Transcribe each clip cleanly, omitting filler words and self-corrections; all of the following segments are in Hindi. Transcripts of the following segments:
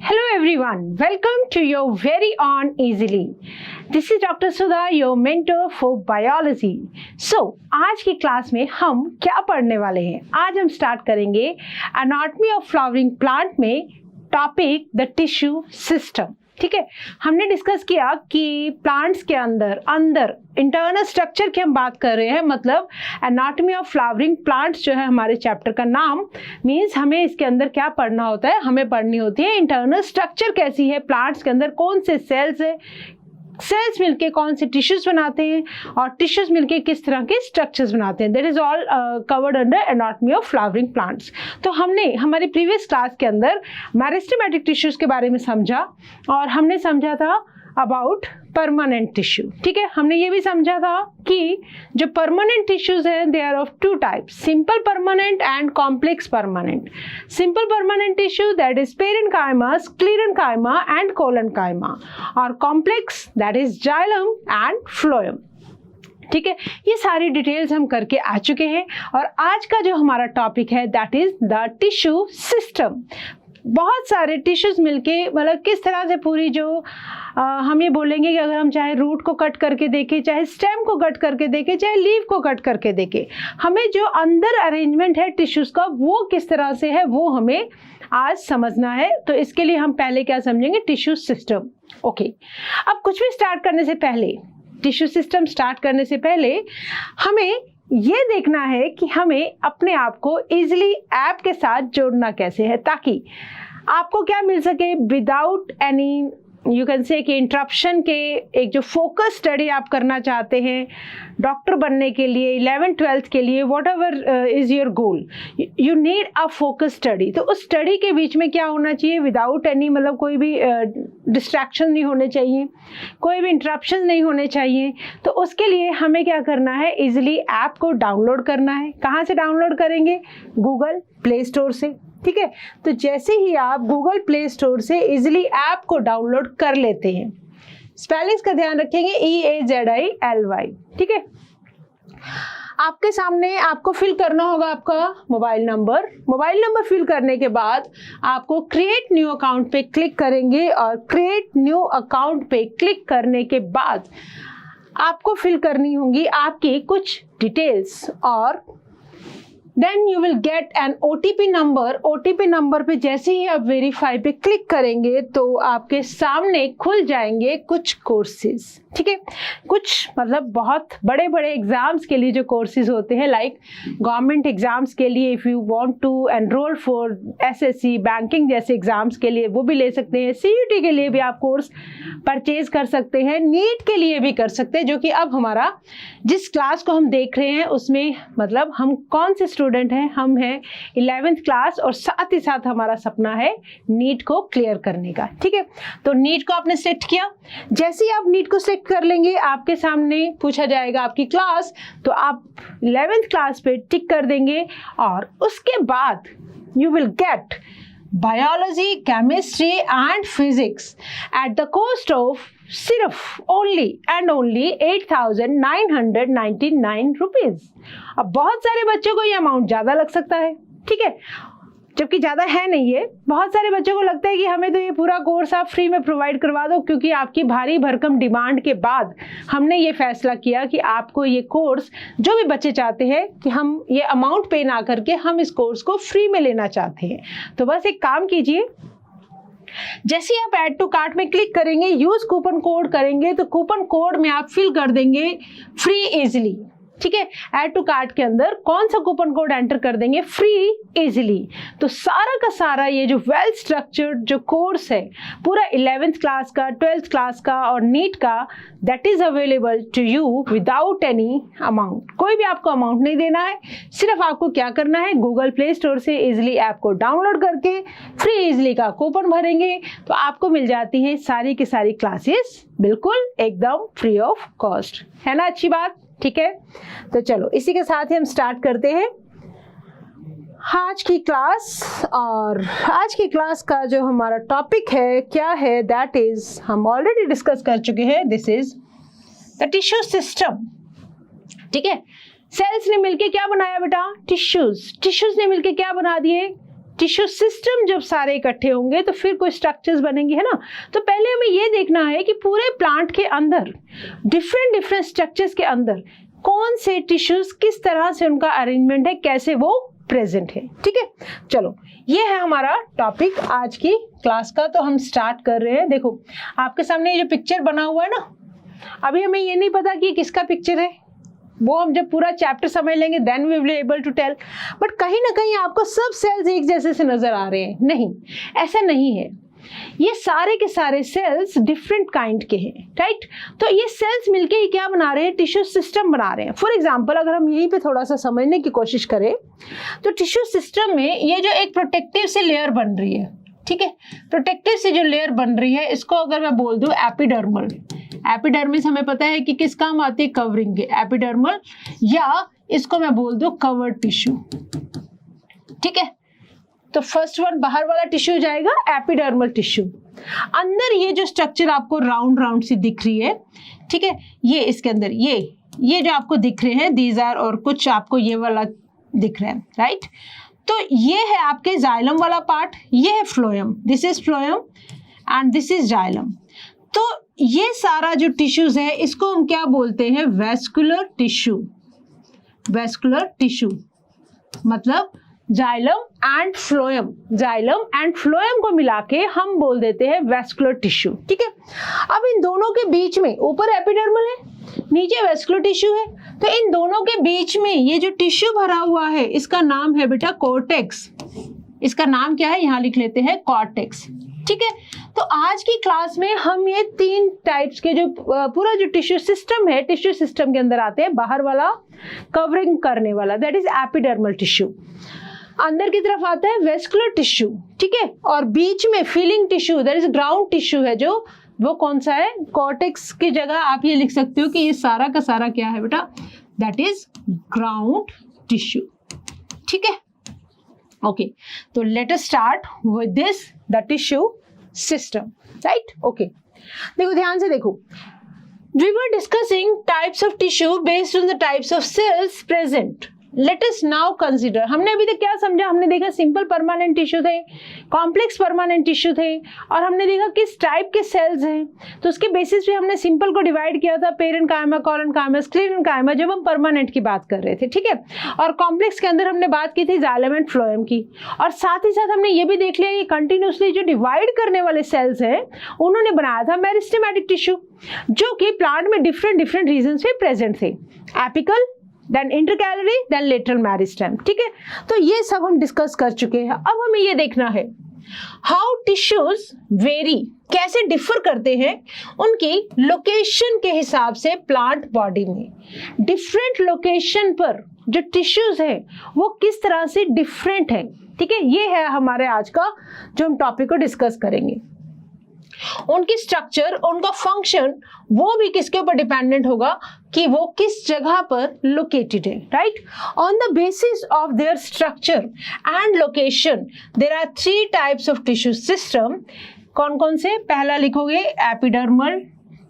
Hello everyone, welcome to your very own Easily. This is Dr. Sudha, your mentor for biology. So, आज की क्लास में हम क्या पढ़ने वाले हैं? आज हम स्टार्ट करेंगे एनाटॉमी ऑफ फ्लावरिंग प्लांट में टॉपिक द टिश्यू सिस्टम. ठीक है, हमने डिस्कस किया कि प्लांट्स के अंदर इंटरनल स्ट्रक्चर की हम बात कर रहे हैं, मतलब एनाटॉमी ऑफ फ्लावरिंग प्लांट्स जो है हमारे चैप्टर का नाम. मींस हमें इसके अंदर क्या पढ़ना होता है, हमें पढ़नी होती है इंटरनल स्ट्रक्चर कैसी है, प्लांट्स के अंदर कौन से सेल्स है, सेल्स मिलके कौन से टिश्यूज बनाते हैं और टिश्यूज मिलके किस तरह के स्ट्रक्चर्स बनाते हैं. That is all covered under anatomy of flowering plants. तो हमने हमारी प्रीवियस क्लास के अंदर मेरिस्टेमेटिक टिश्यूज के बारे में समझा और हमने समझा था अबाउट परमानेंट टिश्यू. ठीक है, हमने ये भी समझा था कि जो परमानेंट टिश्यूज हैं they are of two types, simple permanent and complex permanent. Simple permanent tissue that is parenchyma, sclerenchyma and collenchyma, और complex that is xylem and phloem. ठीक है, ये सारी डिटेल्स हम करके आ चुके हैं और आज का जो हमारा टॉपिक है that is the tissue system. बहुत सारे टिश्यूज मिलके, मतलब किस तरह से पूरी जो हम ये बोलेंगे कि अगर हम चाहे रूट को कट करके देखें, चाहे स्टेम को कट करके देखें, चाहे लीव को कट करके देखें, हमें जो अंदर अरेंजमेंट है टिश्यूज का वो किस तरह से है वो हमें आज समझना है. तो इसके लिए हम पहले क्या समझेंगे, टिश्यू सिस्टम. ओके, अब कुछ भी स्टार्ट करने से पहले, टिश्यू सिस्टम स्टार्ट करने से पहले हमें ये देखना है कि हमें अपने आप को इजीली ऐप के साथ जोड़ना कैसे है, ताकि आपको क्या मिल सके without any you can say कि इंटरप्शन के. एक जो फोकस स्टडी आप करना चाहते हैं डॉक्टर बनने के लिए, 11th-12th के लिए, what ever is your goal, you need a focus study. तो उस स्टडी के बीच में क्या होना चाहिए, विदाउट एनी, मतलब कोई भी डिस्ट्रैक्शन नहीं होने चाहिए, कोई भी इंटरप्शन नहीं होने चाहिए. तो उसके लिए हमें क्या करना है, इजीली ऐप को डाउनलोड करना है. कहाँ से डाउनलोड करेंगे, गूगल प्ले स्टोर से. ठीक है, तो जैसे ही आप गूगल प्ले स्टोर से इजीली ऐप को डाउनलोड कर लेते हैं, स्पेलिंग्स का ध्यान रखेंगे, EAZILY. ठीक है, आपके सामने आपको फिल करना होगा आपका मोबाइल नंबर फिल करने के बाद आपको क्रिएट न्यू अकाउंट पे क्लिक करेंगे और क्रिएट न्यू अकाउंट पे क्लिक करने के बाद आपको फिल करनी होंगी आपकी कुछ डिटेल्स और then you will get an OTP number. OTP number पे जैसे ही आप वेरीफाई पे क्लिक करेंगे तो आपके सामने खुल जाएंगे कुछ कोर्सेज. ठीक है, कुछ मतलब बहुत बड़े बड़े एग्जाम्स के लिए जो कोर्सेज होते हैं, लाइक गवर्नमेंट एग्जाम्स के लिए if you want to enroll for SSC banking जैसे एग्जाम्स के लिए वो भी ले सकते हैं. CUT के लिए भी आप कोर्स परचेज कर सकते हैं, नीट के लिए भी कर सकते हैं, जो कि अब हमारा जिस क्लास को हम देख रहे हैं उसमें मतलब हम कौन से स्टूडेंट हैं, हम हैं 11th क्लास और साथ ही साथ हमारा सपना है नीट को क्लियर करने का. ठीक है, तो नीट को आपने सेलेक्ट किया, जैसे ही आप नीट को सेलेक्ट कर लेंगे आपके सामने पूछा जाएगा आपकी क्लास, तो आप 11th क्लास पे टिक कर देंगे और उसके बाद you will gate biology, chemistry and physics at the cost of सिर्फ ओनली एंड ओनली 8,999 रुपीज. अब बहुत सारे बच्चों को ये अमाउंट ज़्यादा लग सकता है, ठीक है, जबकि ज़्यादा है नहीं. ये बहुत सारे बच्चों को लगता है कि हमें तो ये पूरा कोर्स आप फ्री में प्रोवाइड करवा दो, क्योंकि आपकी भारी भरकम डिमांड के बाद हमने ये फैसला किया कि आपको ये कोर्स, जो भी बच्चे चाहते हैं कि हम ये अमाउंट पे ना करके हम इस कोर्स को फ्री में लेना चाहते हैं, तो बस एक काम कीजिए, जैसे आप ऐड टू कार्ट में क्लिक करेंगे, यूज कूपन कोड करेंगे, तो कूपन कोड में आप फिल कर देंगे फ्री इजीली. ठीक है, ऐड टू कार्ट के अंदर कौन सा कूपन कोड एंटर कर देंगे, फ्री इजीली. तो सारा का सारा ये जो वेल स्ट्रक्चर्ड जो कोर्स है पूरा 11th क्लास का, 12th क्लास का और नीट का, that is available to you without any amount. कोई भी आपको अमाउंट नहीं देना है, सिर्फ आपको क्या करना है, गूगल प्ले स्टोर से इजीली ऐप को डाउनलोड करके फ्री इजीली का कूपन भरेंगे तो आपको मिल जाती है सारी की सारी क्लासेस बिल्कुल एकदम फ्री ऑफ कॉस्ट. है ना अच्छी बात. ठीक है, तो चलो इसी के साथ ही हम स्टार्ट करते हैं आज की क्लास. और आज की क्लास का जो हमारा टॉपिक है क्या है, दैट इज हम ऑलरेडी डिस्कस कर चुके हैं. This is the tissue system. ठीक है, सेल्स ने मिलके क्या बनाया बेटा, टिश्यूज. टिश्यूज ने मिलके क्या बना दिए, टिश्यू सिस्टम जब सारे इकट्ठे होंगे तो फिर कोई स्ट्रक्चर्स बनेंगे, है ना। तो पहले हमें ये देखना है कि पूरे प्लांट के अंदर डिफरेंट डिफरेंट स्ट्रक्चर्स के अंदर कौन से टिश्यूज किस तरह से उनका अरेंजमेंट है, कैसे वो प्रेजेंट है। ठीक है, चलो ये है हमारा टॉपिक आज की क्लास का। तो हम स्टार्ट कर रहे हैं। देखो आपके सामने ये जो पिक्चर बना हुआ है ना, अभी हमें ये नहीं पता कि किसका पिक्चर है, वो हम जब पूरा चैप्टर समझ लेंगे then we will able to tell. But कहीं ना कहीं आपको सब सेल्स एक जैसे से नजर आ रहे हैं, नहीं, ऐसा नहीं है। ये सारे के सारे सेल्स डिफरेंट काइंड के हैं, राइट। तो ये सेल्स मिलके ही क्या बना रहे हैं, टिश्यू सिस्टम बना रहे हैं। फॉर एग्जांपल अगर हम यहीं पे थोड़ा सा समझने की कोशिश करें तो टिश्यू सिस्टम में ये जो एक प्रोटेक्टिव से लेयर बन रही है, ठीक है, प्रोटेक्टिव से जो लेयर बन रही है इसको अगर मैं बोल दूं एपिडर्मल। एपिडर्मिस हमें पता है कि किस काम आती है, कवरिंग के, एपिडर्मल, या इसको मैं बोल दूं कवर्ड टिश्यू। ठीक है, तो फर्स्ट वन बाहर वाला टिश्यू जाएगा एपिडर्मल टिश्यू। अंदर ये जो स्ट्रक्चर आपको राउंड राउंड सी दिख रही है, ठीक है, ये इसके अंदर ये जो आपको दिख रहे हैं दीज आर, और कुछ आपको ये वाला दिख रहा है, राइट। तो ये है आपके जाइलम वाला पार्ट, ये है phloem, this is phloem and this is xylem. तो ये सारा जो टिश्यूज है इसको हम क्या बोलते हैं, वेस्कुलर टिश्यू। वेस्कुलर टिश्यू मतलब xylem and phloem, xylem and phloem को मिला के हम बोल देते हैं वेस्कुलर टिश्यू। ठीक है, अब इन दोनों के बीच में ऊपर एपिडर्मल है, नीचे वेस्कुलर टिश्यू है, तो इन दोनों के बीच में ये जो टिश्यू भरा हुआ है इसका नाम है बेटा कॉर्टेक्स। इसका नाम क्या है, यहाँ लिख लेते हैं कॉर्टेक्स। ठीक है, तो आज की क्लास में हम ये तीन टाइप्स के जो पूरा जो टिश्यू सिस्टम है, टिश्यू सिस्टम के अंदर आते हैं बाहर वाला कवरिंग करने वाला, दैट इज एपिडर्मल टिश्यू। अंदर की तरफ आता है वेस्कुलर टिश्यू, ठीक है, और बीच में feeling tissue that is ground tissue है, जो वो कौन सा है, कॉर्टेक्स की जगह आप ये लिख सकते हो कि ये सारा का सारा क्या है बेटा, दैट इज ग्राउंड टिश्यू। ठीक है, ओके, तो let us start with this the tissue system, right. Okay, देखो ध्यान से देखो, we were discussing types of tissue based on the types of cells present. Let us now consider, हमने अभी तक क्या समझा, हमने देखा सिंपल परमानेंट टिश्यू थे, कॉम्प्लेक्स परमानेंट टिश्यू थे, और हमने देखा किस टाइप के सेल्स हैं। तो उसके बेसिस पे हमने सिंपल को डिवाइड किया था पेरेन्काइमा, कोलेनकाइमा, स्क्लेरेन्काइमा, जब हम परमानेंट की बात कर रहे थे। ठीक है, और कॉम्प्लेक्स के अंदर हमने बात की थी जाइलम एंड फ्लोएम की, और साथ ही साथ हमने ये भी देख लिया कि कंटिन्यूसली जो डिवाइड करने वाले सेल्स हैं उन्होंने बनाया था मेरिस्टेमेटिक टिश्यू, जो कि प्लांट में डिफरेंट डिफरेंट रीजन्स पे प्रेजेंट थे, apical, then intercalary, then lateral meristem. ठीक है, तो ये सब हम डिस्कस कर चुके हैं। अब हमें ये देखना है हाउ टिश्यूज वेरी, कैसे डिफर करते हैं उनकी लोकेशन के हिसाब से प्लांट बॉडी में। डिफरेंट लोकेशन पर जो टिश्यूज हैं वो किस तरह से डिफरेंट है। ठीक है, ये है हमारे आज का जो हम टॉपिक को डिस्कस करेंगे। उनकी स्ट्रक्चर, उनका फंक्शन, वो भी किसके ऊपर डिपेंडेंट होगा कि वो किस जगह पर लोकेटेड है, right. On the basis of their structure and location there are 3 types of tissue system. कौन कौन से, पहला लिखोगे एपिडर्मल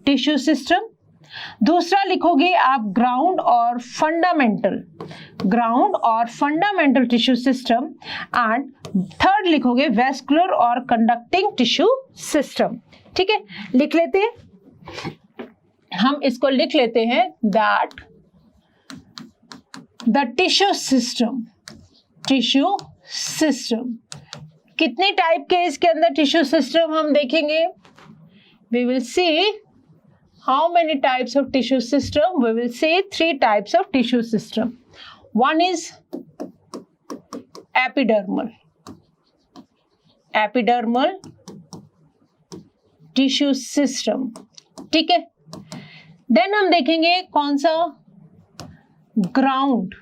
टिश्यू सिस्टम, दूसरा लिखोगे आप ग्राउंड और fundamental tissue system, and third लिखोगे वेस्कुलर और कंडक्टिंग टिश्यू सिस्टम। ठीक है, लिख लेते हैं, हम इसको लिख लेते हैं दैट द टिश्यू सिस्टम कितने टाइप के इसके अंदर टिश्यू सिस्टम हम देखेंगे, we will see how many types of tissue system, we will say 3 types of tissue system. One is epidermal tissue system, ठीक है। देन हम देखेंगे कौन सा, ग्राउंड,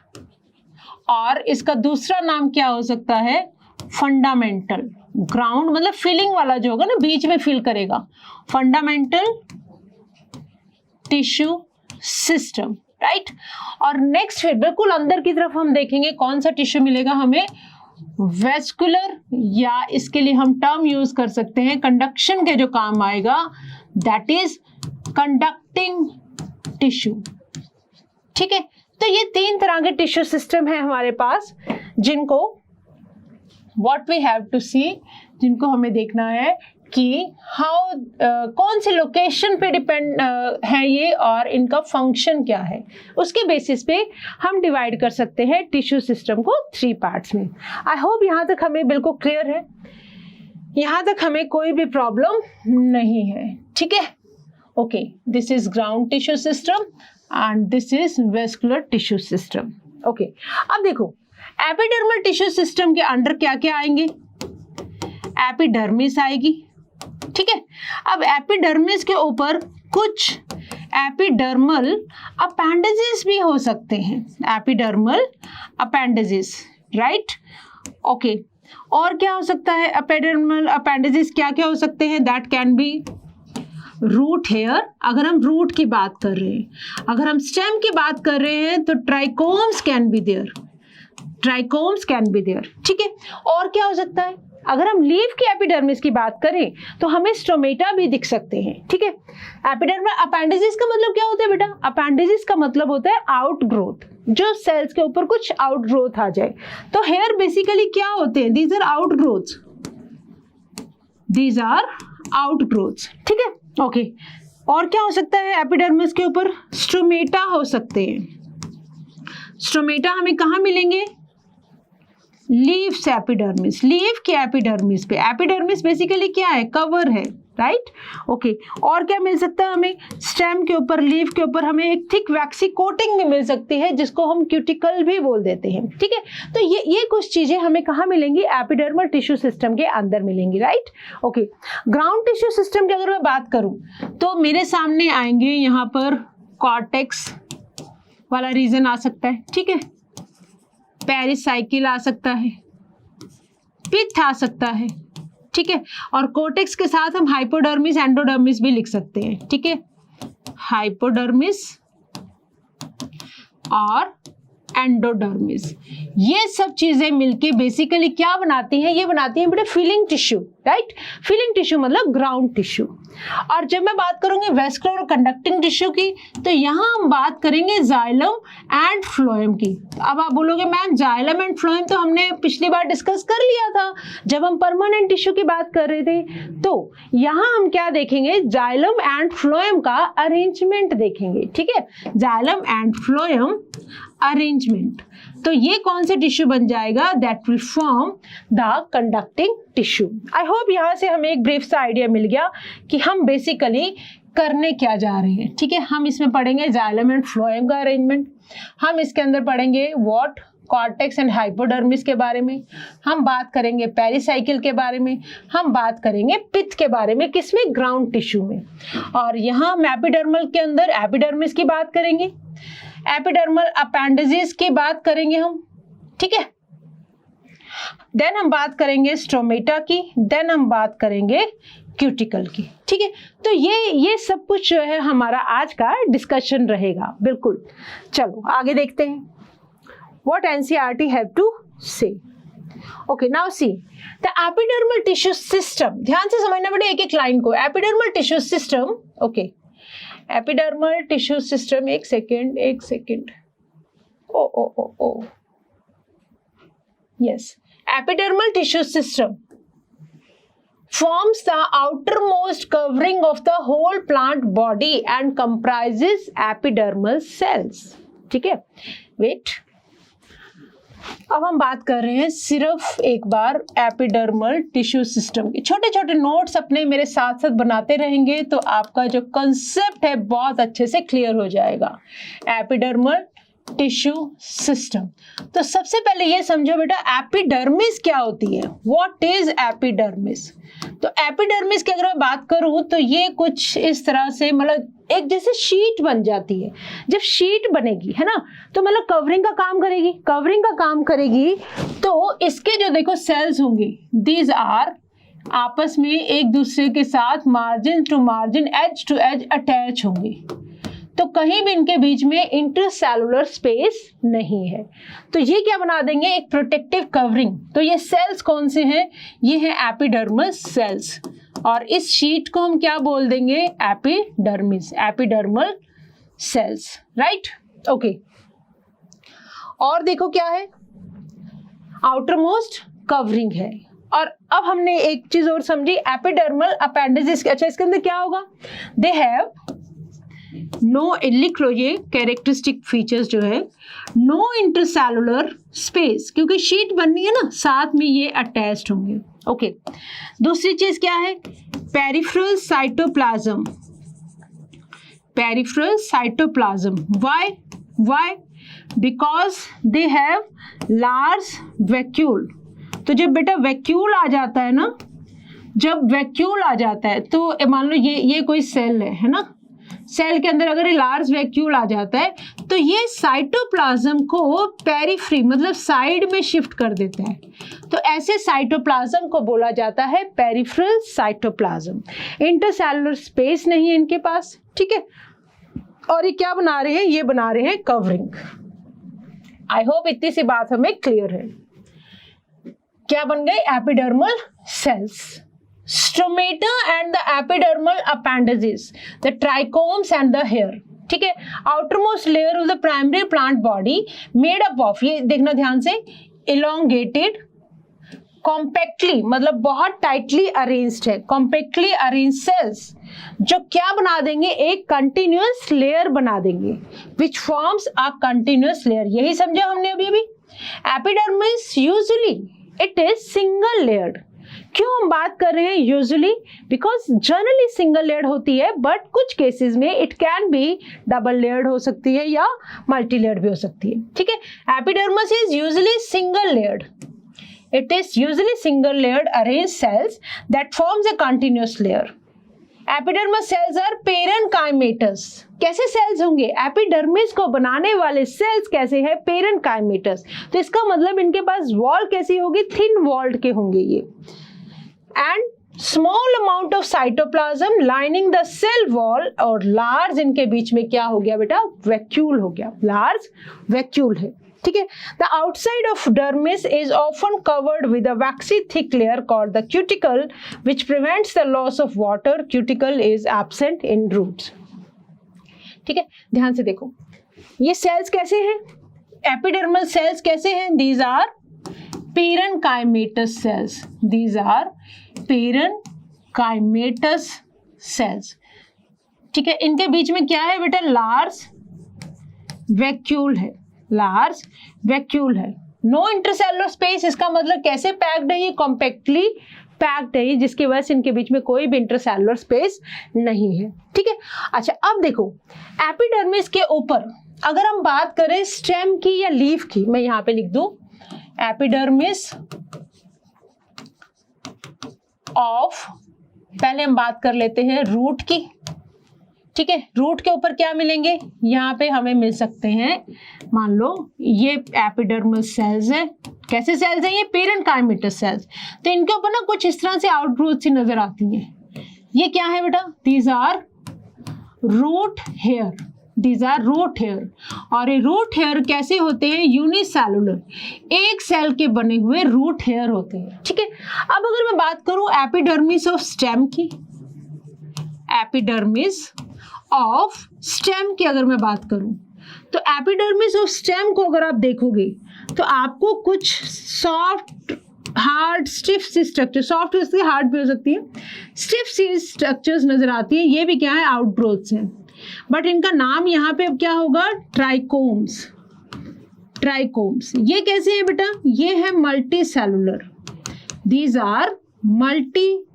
और इसका दूसरा नाम क्या हो सकता है, फंडामेंटल। ग्राउंड मतलब फीलिंग वाला जो होगा ना, बीच में फील करेगा, फंडामेंटल टिश्यू सिस्टम, राइट। और नेक्स्ट फिर बिल्कुल अंदर की तरफ हम देखेंगे कौन सा टिश्यू मिलेगा हमें, वेस्कुलर, या इसके लिए हम टर्म यूज कर सकते हैं कंडक्शन के जो काम आएगा, दैट इज कंडक्टिंग टिश्यू। ठीक है, तो ये 3 तरह के टिश्यू सिस्टम है हमारे पास, जिनको व्हाट वी हैव टू सी, जिनको हमें देखना है कि हाउ कौन से लोकेशन पे डिपेंड है ये और इनका फंक्शन क्या है, उसके बेसिस पे हम डिवाइड कर सकते हैं टिश्यू सिस्टम को 3 पार्ट्स में। आई होप यहाँ तक हमें बिल्कुल क्लियर है, यहाँ तक हमें कोई भी प्रॉब्लम नहीं है, ठीक है। Okay, this is ground tissue system and this is vascular tissue system. Okay, अब देखो एपिडर्मल टिश्यू सिस्टम के अंडर क्या क्या आएंगे, एपिडर्मिस आएगी, ठीक है। अब एपिडर्मिस के ऊपर कुछ एपिडर्मल अपेंडेजेस भी हो सकते हैं, एपिडर्मल अपेंडेजेस, राइट। ओके, और क्या हो सकता है, एपिडर्मल अपेंडेजेस क्या क्या हो सकते हैं, that can be root hair, अगर हम रूट की बात कर रहे हैं, अगर हम स्टेम की बात कर रहे हैं तो trichomes can be there, trichomes can be there, ठीक है। और क्या हो सकता है, अगर हम लीफ की एपिडर्मिस की बात करें तो हमें स्टोमेटा भी दिख सकते हैं, ठीक है। एपिडर्मल अपेंडेजेस का मतलब क्या होता है बेटा, अपेंडेजेस का मतलब होता है आउट ग्रोथ, जो सेल्स के ऊपर कुछ आउट ग्रोथ आ जाए। तो हेयर बेसिकली क्या होते हैं, these are outgrowths, these are outgrowths, ठीक है। ओके, और क्या हो सकता है, एपिडर्मिस के ऊपर स्टोमेटा हो सकते हैं। स्टोमेटा हमें कहाँ मिलेंगे, लीफ से एपिडर्मिस, लीफ के एपिडर्मिस पे, एपिडर्मिस बेसिकली क्या है, कवर है, राइट। ओके, और क्या मिल सकता है हमें, स्टेम के ऊपर, लीफ के ऊपर हमें एक थिक वैक्सी कोटिंग भी मिल सकती है जिसको हम क्यूटिकल भी बोल देते हैं, ठीक है। तो ये कुछ चीजें हमें कहाँ मिलेंगी, एपिडर्मल टिश्यू सिस्टम के अंदर मिलेंगी, right. Okay, ground tissue system की अगर मैं बात करूं तो मेरे सामने आएंगे यहाँ पर कॉर्टेक्स वाला रीजन आ सकता है, ठीक है, पेरिसाइकिल आ सकता है, पिथ आ सकता है, ठीक है। और कोर्टेक्स के साथ हम हाइपोडर्मिस एंडोडर्मिस भी लिख सकते हैं, ठीक है, हाइपोडर्मिस और एंडोडर्मिस, ये सब चीजें मिलके बेसिकली क्या बनाती हैं, ये बनाती हैं बेटा feeling tissue, right. Feeling tissue मतलब ग्राउंड टिश्यू। और जब मैं बात करूंगी वेस्कुलर और कंडक्टिंग टिश्यू की तो यहाँ हम बात करेंगे जाइलम एंड फ्लोएम की। अब आप बोलोगे मैम जाइलम एंड फ्लोएम तो हमने पिछली बार डिस्कस कर लिया था जब हम परमानेंट टिश्यू की बात कर रहे थे। तो यहाँ हम क्या देखेंगे, जाइलम एंड फ्लोएम का अरेंजमेंट देखेंगे, ठीक है, जाइलम एंड फ्लोएम अरेंजमेंट। तो ये कौन से टिश्यू बन जाएगा, that will form the conducting tissue. I hope यहाँ से हमें एक ब्रीफ सा आइडिया मिल गया कि हम बेसिकली करने क्या जा रहे हैं, ठीक है। हम इसमें पढ़ेंगे जाइलम एंड फ्लोएम का अरेंजमेंट, हम इसके अंदर पढ़ेंगे व्हाट कॉर्टेक्स एंड हाइपोडर्मिस के बारे में, हम बात करेंगे पेरिसाइकिल के बारे में, हम बात करेंगे पिथ के बारे में, किसमें, ग्राउंड टिश्यू में। और यहाँ हम एपिडर्मल के अंदर एपिडर्मिस की बात करेंगे, एपिडर्मल अपेंडेजेस की बात करेंगे हम, ठीक है। देन हम बात करेंगे स्टोमेटा की, देन हम बात करेंगे क्यूटिकल की, ठीक है। तो ये सब कुछ जो है हमारा आज का डिस्कशन रहेगा, बिल्कुल। चलो आगे देखते हैं what NCERT have to say. Okay, now see the epidermal tissue system. ध्यान से समझना बेटा एक एक लाइन को, epidermal tissue system, okay, epidermal tissue system, एक second, O yes, epidermal tissue system forms the outermost covering of the whole plant body and comprises epidermal cells, ठीक है। wait, अब हम बात कर रहे हैं सिर्फ एक बार एपिडर्मल टिश्यू सिस्टम की। छोटे छोटे नोट्स अपने मेरे साथ साथ बनाते रहेंगे तो आपका जो कंसेप्ट है बहुत अच्छे से क्लियर हो जाएगा। एपिडर्मल टिश्यू सिस्टम, तो सबसे पहले ये समझो बेटा एपिडर्मिस क्या होती है, व्हाट इज एपिडर्मिस। तो एपिडर्मिस की अगर मैं बात करूं तो ये कुछ इस तरह से, मतलब एक जैसे शीट बन जाती है। जब शीट बनेगी है ना तो मतलब कवरिंग का काम करेगी, तो इसके जो देखो सेल्स होंगे, दीज आर आपस में एक दूसरे के साथ margin to margin, edge to edge attach होंगे, तो कहीं भी इनके बीच में इंटरसेलुलर स्पेस नहीं है। तो ये क्या बना देंगे, एक प्रोटेक्टिव कवरिंग। तो ये सेल्स कौन से हैं, ये हैं एपिडर्मल सेल्स, और इस शीट को हम क्या बोल देंगे, epidermis, epidermal cells, right. Okay, और देखो क्या है, आउटर मोस्ट कवरिंग है। और अब हमने एक चीज और समझी, एपिडर्मल अपेंडिसेस। अच्छा, इसके अंदर क्या होगा? दे हैव नो, लिख लो ये कैरेक्टरिस्टिक फीचर्स जो है, नो इंटरसेलुलर स्पेस, क्योंकि शीट बननी है ना, साथ में ये अटैच्ड होंगे। ओके, दूसरी चीज क्या है? Peripheral cytoplasm. Peripheral cytoplasm, why? Because they have large vacuole. तो जब बेटा वैक्यूल आ जाता है ना, जब वैक्यूल आ जाता है तो मान लो ये कोई सेल है ना, सेल के अंदर अगर लार्ज वैक्यूल आ जाता है तो ये साइटोप्लाज्म को पेरिफ्री मतलब साइड में शिफ्ट कर देता है। तो ऐसे साइटोप्लाज्म को बोला जाता है पेरिफेरल साइटोप्लाज्म। इंटरसेलुलर स्पेस नहीं है इनके पास, ठीक है। और ये क्या बना रहे हैं? ये बना रहे हैं कवरिंग। आई होप इतनी सी बात हमें क्लियर है। क्या बन गए? Epidermal cells. Stomata and the epidermal appendages, the trichomes and the hair, ठीक है। Outermost layer of the primary plant body made up of, ये देखना ध्यान से, इलोंगेटेड, कॉम्पैक्टली मतलब बहुत टाइटली अरेंज्ड है, कॉम्पैक्टली अरेंज सेल्स जो क्या बना देंगे? एक कंटिन्यूअस लेयर बना देंगे, which forms a continuous layer. यही समझा हमने अभी। Epidermis usually it is single layered. क्यों हम बात कर रहे हैं usually? Because generally single layered होती है, बट कुछ केसेस में it can be double layered हो सकती है या मल्टी लेयर्ड भी हो सकती है, ठीक है। Epidermis is usually single layered. It is usually single layered arranged cells that forms a continuous layer. Epidermal cells are parenchymatous. कैसे सेल्स होंगे? एपिडर्मिस को बनाने वाले सेल्स कैसे हैं? पेरेनकाइमेटस। तो इसका मतलब इनके पास वॉल कैसी होगी? थिन वॉल्ड के होंगे ये। And small amount of cytoplasm lining the cell wall, और लार्ज इनके बीच में क्या हो गया बेटा? वैक्यूल हो गया, लार्ज वैक्यूल है, ठीक है। The outside of dermis is often covered with a waxy thick layer called the cuticle which prevents the loss of water. Cuticle is absent in roots, ठीक है। ध्यान से देखो, ये सेल्स कैसे हैं? एपिडर्मल सेल्स कैसे हैं? These are parenchymatous cells. These are parenchymatous cells, ठीक है। इनके बीच में क्या है बेटा? लार्ज वैक्यूल है, लार्ज वैक्यूल है। नो इंटरसेलुलर स्पेस, इसका मतलब कैसे पैक्ड है? ये कॉम्पैक्टली पैक्ड है, जिसकी वजह से इनके बीच में कोई भी इंटरसेलुलर स्पेस नहीं है, ठीक है। अच्छा, अब देखो एपिडर्मिस के ऊपर अगर हम बात करें स्टेम की या लीफ की, मैं यहां पे लिख दूं एपिडर्मिस ऑफ, पहले हम बात कर लेते हैं रूट की, ठीक है। रूट के ऊपर क्या मिलेंगे? यहाँ पे हमें मिल सकते हैं, मान लो ये एपिडर्मल सेल्स है। कैसे सेल्स हैं? ये पेरेनकाइमेटस सेल्स। तो इनके ऊपर ना कुछ इस तरह से आउटग्रोथ सी नजर आती है। ये क्या है बेटा? These are root hair. These are root hair. और ये रूट हेयर कैसे होते हैं? यूनिसेलुलर, एक सेल के बने हुए रूट हेयर होते हैं, ठीक है। अब अगर मैं बात करूं एपिडर्मिस ऑफ स्टेम की, एपिडर्मिस ऑफ स्टेम की अगर मैं बात करूं, तो एपिडर्मिस ऑफ स्टेम को अगर आप देखोगे तो आपको कुछ सॉफ्ट, हार्ड, स्टिफ सी स्ट्रक्चर, सॉफ्ट हो सकती है, हार्ड भी हो सकती है, स्टिफ सी स्ट्रक्चर्स नजर आती है। ये भी क्या है? आउटग्रोथ्स हैं, बट इनका नाम यहाँ पे अब क्या होगा? ट्राइकोम्स। ट्राइकोम्स ये कैसे है बेटा? ये है multicellular. These are multi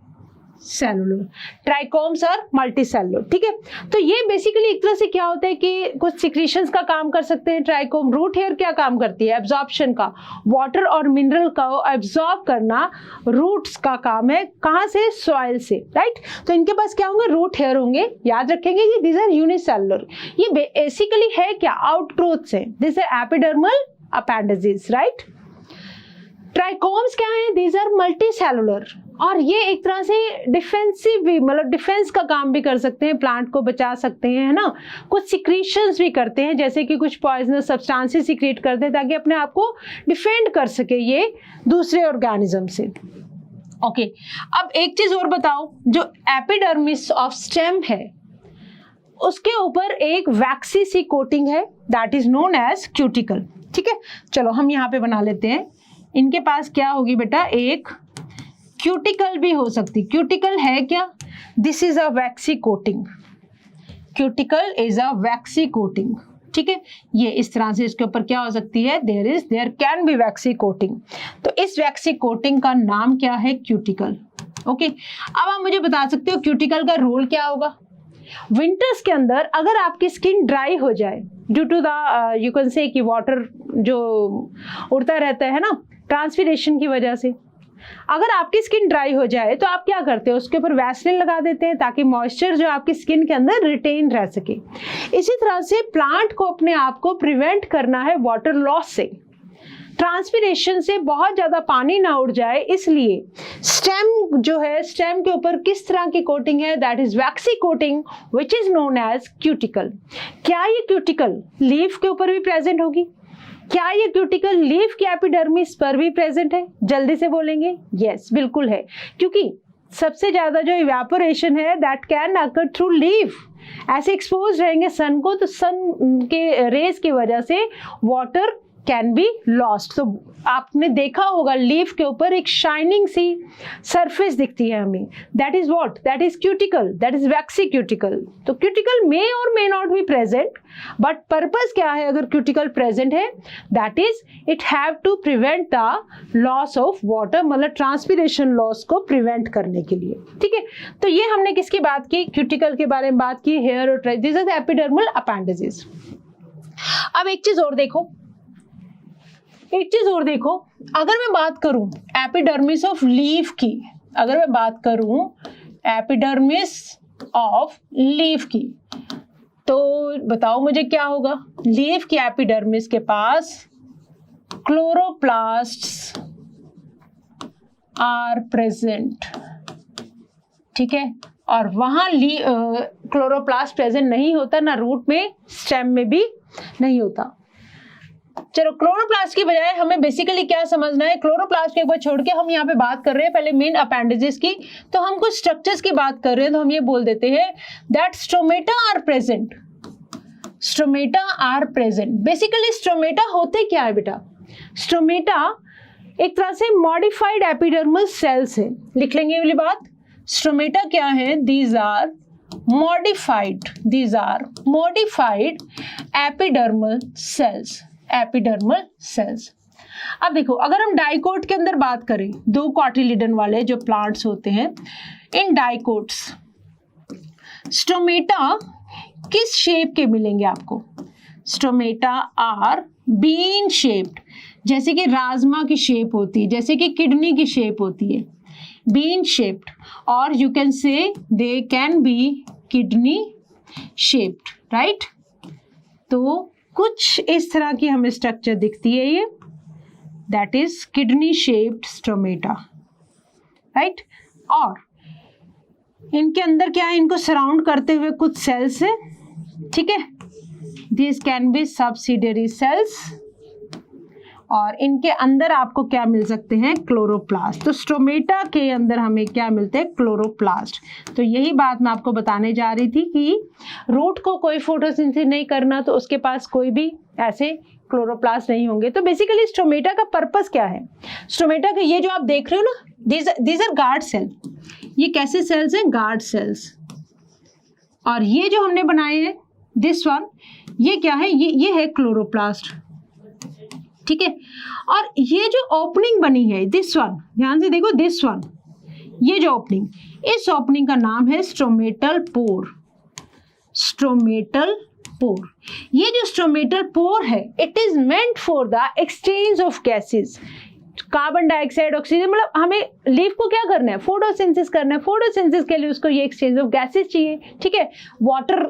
cellular, trichomes और मल्टी सेलुलर, ठीक है। तो ये बेसिकली एक तरह से क्या होता है कि कुछ सिक्रीशंस का काम कर सकते हैं ट्राइकोम। रूट हेयर क्या काम करती है? एब्जॉर्प्शन का, वाटर और मिनरल का एब्जॉर्ब करना रूट्स का काम है। कहाँ से? सॉइल से, राइट। तो इनके पास क्या होंगे? रूट हेयर होंगे। याद रखेंगे कि दिस आर यूनिसेलुलर। ये बेसिकली है क्या? आउटग्रोथ से। This are epidermal appendages, right. Trichomes क्या है? दीज आर मल्टी सेलुलर, और ये एक तरह से डिफेंसिव भी, मतलब डिफेंस का काम भी कर सकते हैं, प्लांट को बचा सकते हैं, है ना। कुछ सिक्रीशंस भी करते हैं, जैसे कि कुछ पॉइजनस सब्सटेंसेस सीक्रेट करते हैं ताकि अपने आप को डिफेंड कर सके ये दूसरे ऑर्गेनिज्म से। ओके, अब एक चीज और बताओ, जो एपिडर्मिस ऑफ स्टेम है उसके ऊपर एक वैक्सी सी कोटिंग है, that is known as cuticle, ठीक है। चलो हम यहाँ पे बना लेते हैं इनके पास क्या होगी बेटा, एक क्यूटिकल भी हो सकती। क्यूटिकल है क्या, this is a vaccine coating, cuticle is a vaccine coating, ठीक है। ये इस तरह से इसके ऊपर क्या हो सकती है, there can be waxy coating. तो इस वैक्सी कोटिंग का नाम क्या है, क्यूटिकल। ओके, अब आप मुझे बता सकते हो क्यूटिकल का रोल क्या होगा। विंटर्स के अंदर अगर आपकी स्किन ड्राई हो जाए due to the you can say कि वाटर जो उड़ता रहता है ना ट्रांसपिरेशन की वजह से, अगर आपकी स्किन ड्राई हो जाए तो आप क्या करते हो, उसके ऊपर वैसलिन लगा देते हैं ताकि मॉइस्चर जो आपकी स्किन के अंदर रिटेन रह सके। इसी तरह से प्लांट को अपने आप को प्रिवेंट करना है वाटर लॉस से, ट्रांसपिरेशन से बहुत ज़्यादा पानी ना उड़ जाए, इसलिए स्टेम जो है, स्टेम के ऊपर किस तरह की कोटिंग है, that is waxy coating which is known as cuticle. क्या ये क्यूटिकल लीफ के ऊपर भी प्रेजेंट होगी, क्या ये क्यूटिकल लीफ की एपिडर्मिस पर भी प्रेजेंट है, जल्दी से बोलेंगे, यस बिल्कुल है, क्योंकि सबसे ज्यादा जो इवेपोरेशन है that can occur through leaf. ऐसे एक्सपोज रहेंगे सन को तो सन के रेज की वजह से वाटर कैन बी लॉस्ट। तो आपने देखा होगा लीफ के ऊपर एक शाइनिंग सी सरफेस दिखती है हमें, that is what, that is cuticle, that is waxy cuticle. तो क्यूटिकल मे और may not be present, but purpose क्या है अगर क्यूटिकल प्रेजेंट है, that is it have to prevent the loss of water, मतलब ट्रांसपिरेशन लॉस को प्रिवेंट करने के लिए, ठीक है। तो ये हमने किसकी बात की, क्यूटिकल के बारे में बात की, हेयर और दिस इज एपिडर्मल अपेंडिसेस। अब एक चीज और देखो, एक चीज और देखो, अगर मैं बात करूं एपिडर्मिस ऑफ लीफ की, अगर मैं बात करूं एपिडर्मिस ऑफ लीफ की, तो बताओ मुझे क्या होगा। लीफ की एपिडर्मिस के पास क्लोरोप्लास्ट्स आर प्रेजेंट, ठीक है, और वहां क्लोरोप्लास्ट प्रेजेंट नहीं होता, ना रूट में स्टेम में भी नहीं होता। चलो क्लोरोप्लास्ट की बजाय हमें बेसिकली क्या समझना है, क्लोरोप्लास्ट के एक बार छोड़ के हम यहाँ पे बात कर रहे हैं पहले मेन अपेंडेजेस की, तो हम कुछ स्ट्रक्चर्स की बात कर रहे हैं, तो हम ये बोल देते हैं that stromata are present, stromata are present. Basically stromata होते क्या है बेटा, स्ट्रोमेटा एक तरह से मॉडिफाइड एपिडर्मल सेल्स है, लिख लेंगे ये वाली बात। स्ट्रोमेटा क्या है, these are modified epidermal cells, epidermal cells. अब देखो अगर हम डाइकोट के अंदर बात करें, दो कॉटिलिडन वाले जो प्लांट्स होते हैं, इन डाइकोट्स स्टोमेटा किस शेप के मिलेंगे आपको, स्टोमेटा आर बीन शेप्ड, जैसे कि राजमा की शेप होती है, जैसे कि किडनी की शेप होती है, बीन शेप्ड, और यू कैन से दे can B kidney shaped, right. तो कुछ इस तरह की हमें स्ट्रक्चर दिखती है, ये that is kidney shaped stomata, right. और इनके अंदर क्या है, इनको सराउंड करते हुए कुछ सेल्स है, ठीक है, this can be subsidiary cells, और इनके अंदर आपको क्या मिल सकते हैं, क्लोरोप्लास्ट। तो स्टोमेटा के अंदर हमें क्या मिलते हैं, क्लोरोप्लास्ट। तो यही बात मैं आपको बताने जा रही थी कि रूट को कोई फोटोसिंथेसिस नहीं करना, तो उसके पास कोई भी ऐसे क्लोरोप्लास्ट नहीं होंगे। तो बेसिकली स्टोमेटा का पर्पस क्या है, स्टोमेटा का ये जो आप देख रहे हो ना, दीज आर गार्ड सेल, ये कैसे सेल्स हैं, गार्ड सेल्स। और ये जो हमने बनाए हैं दिस वन, ये क्या है, ये है क्लोरोप्लास्ट, ठीक है। और ये जो ओपनिंग बनी है दिस वन, ध्यान से देखो दिस वन, ये जो ओपनिंग, इस ओपनिंग का नाम है स्ट्रोमेटल पोर, स्ट्रोमेटल पोर। ये जो स्ट्रोमेटल पोर है, it is meant for the exchange of gases, carbon dioxide, oxygen, मतलब हमें लीफ को क्या करना है, फोटोसिंथेसिस करना है, फोटोसिंथेसिस के लिए उसको ये एक्सचेंज ऑफ गैसेस चाहिए, ठीक है। वाटर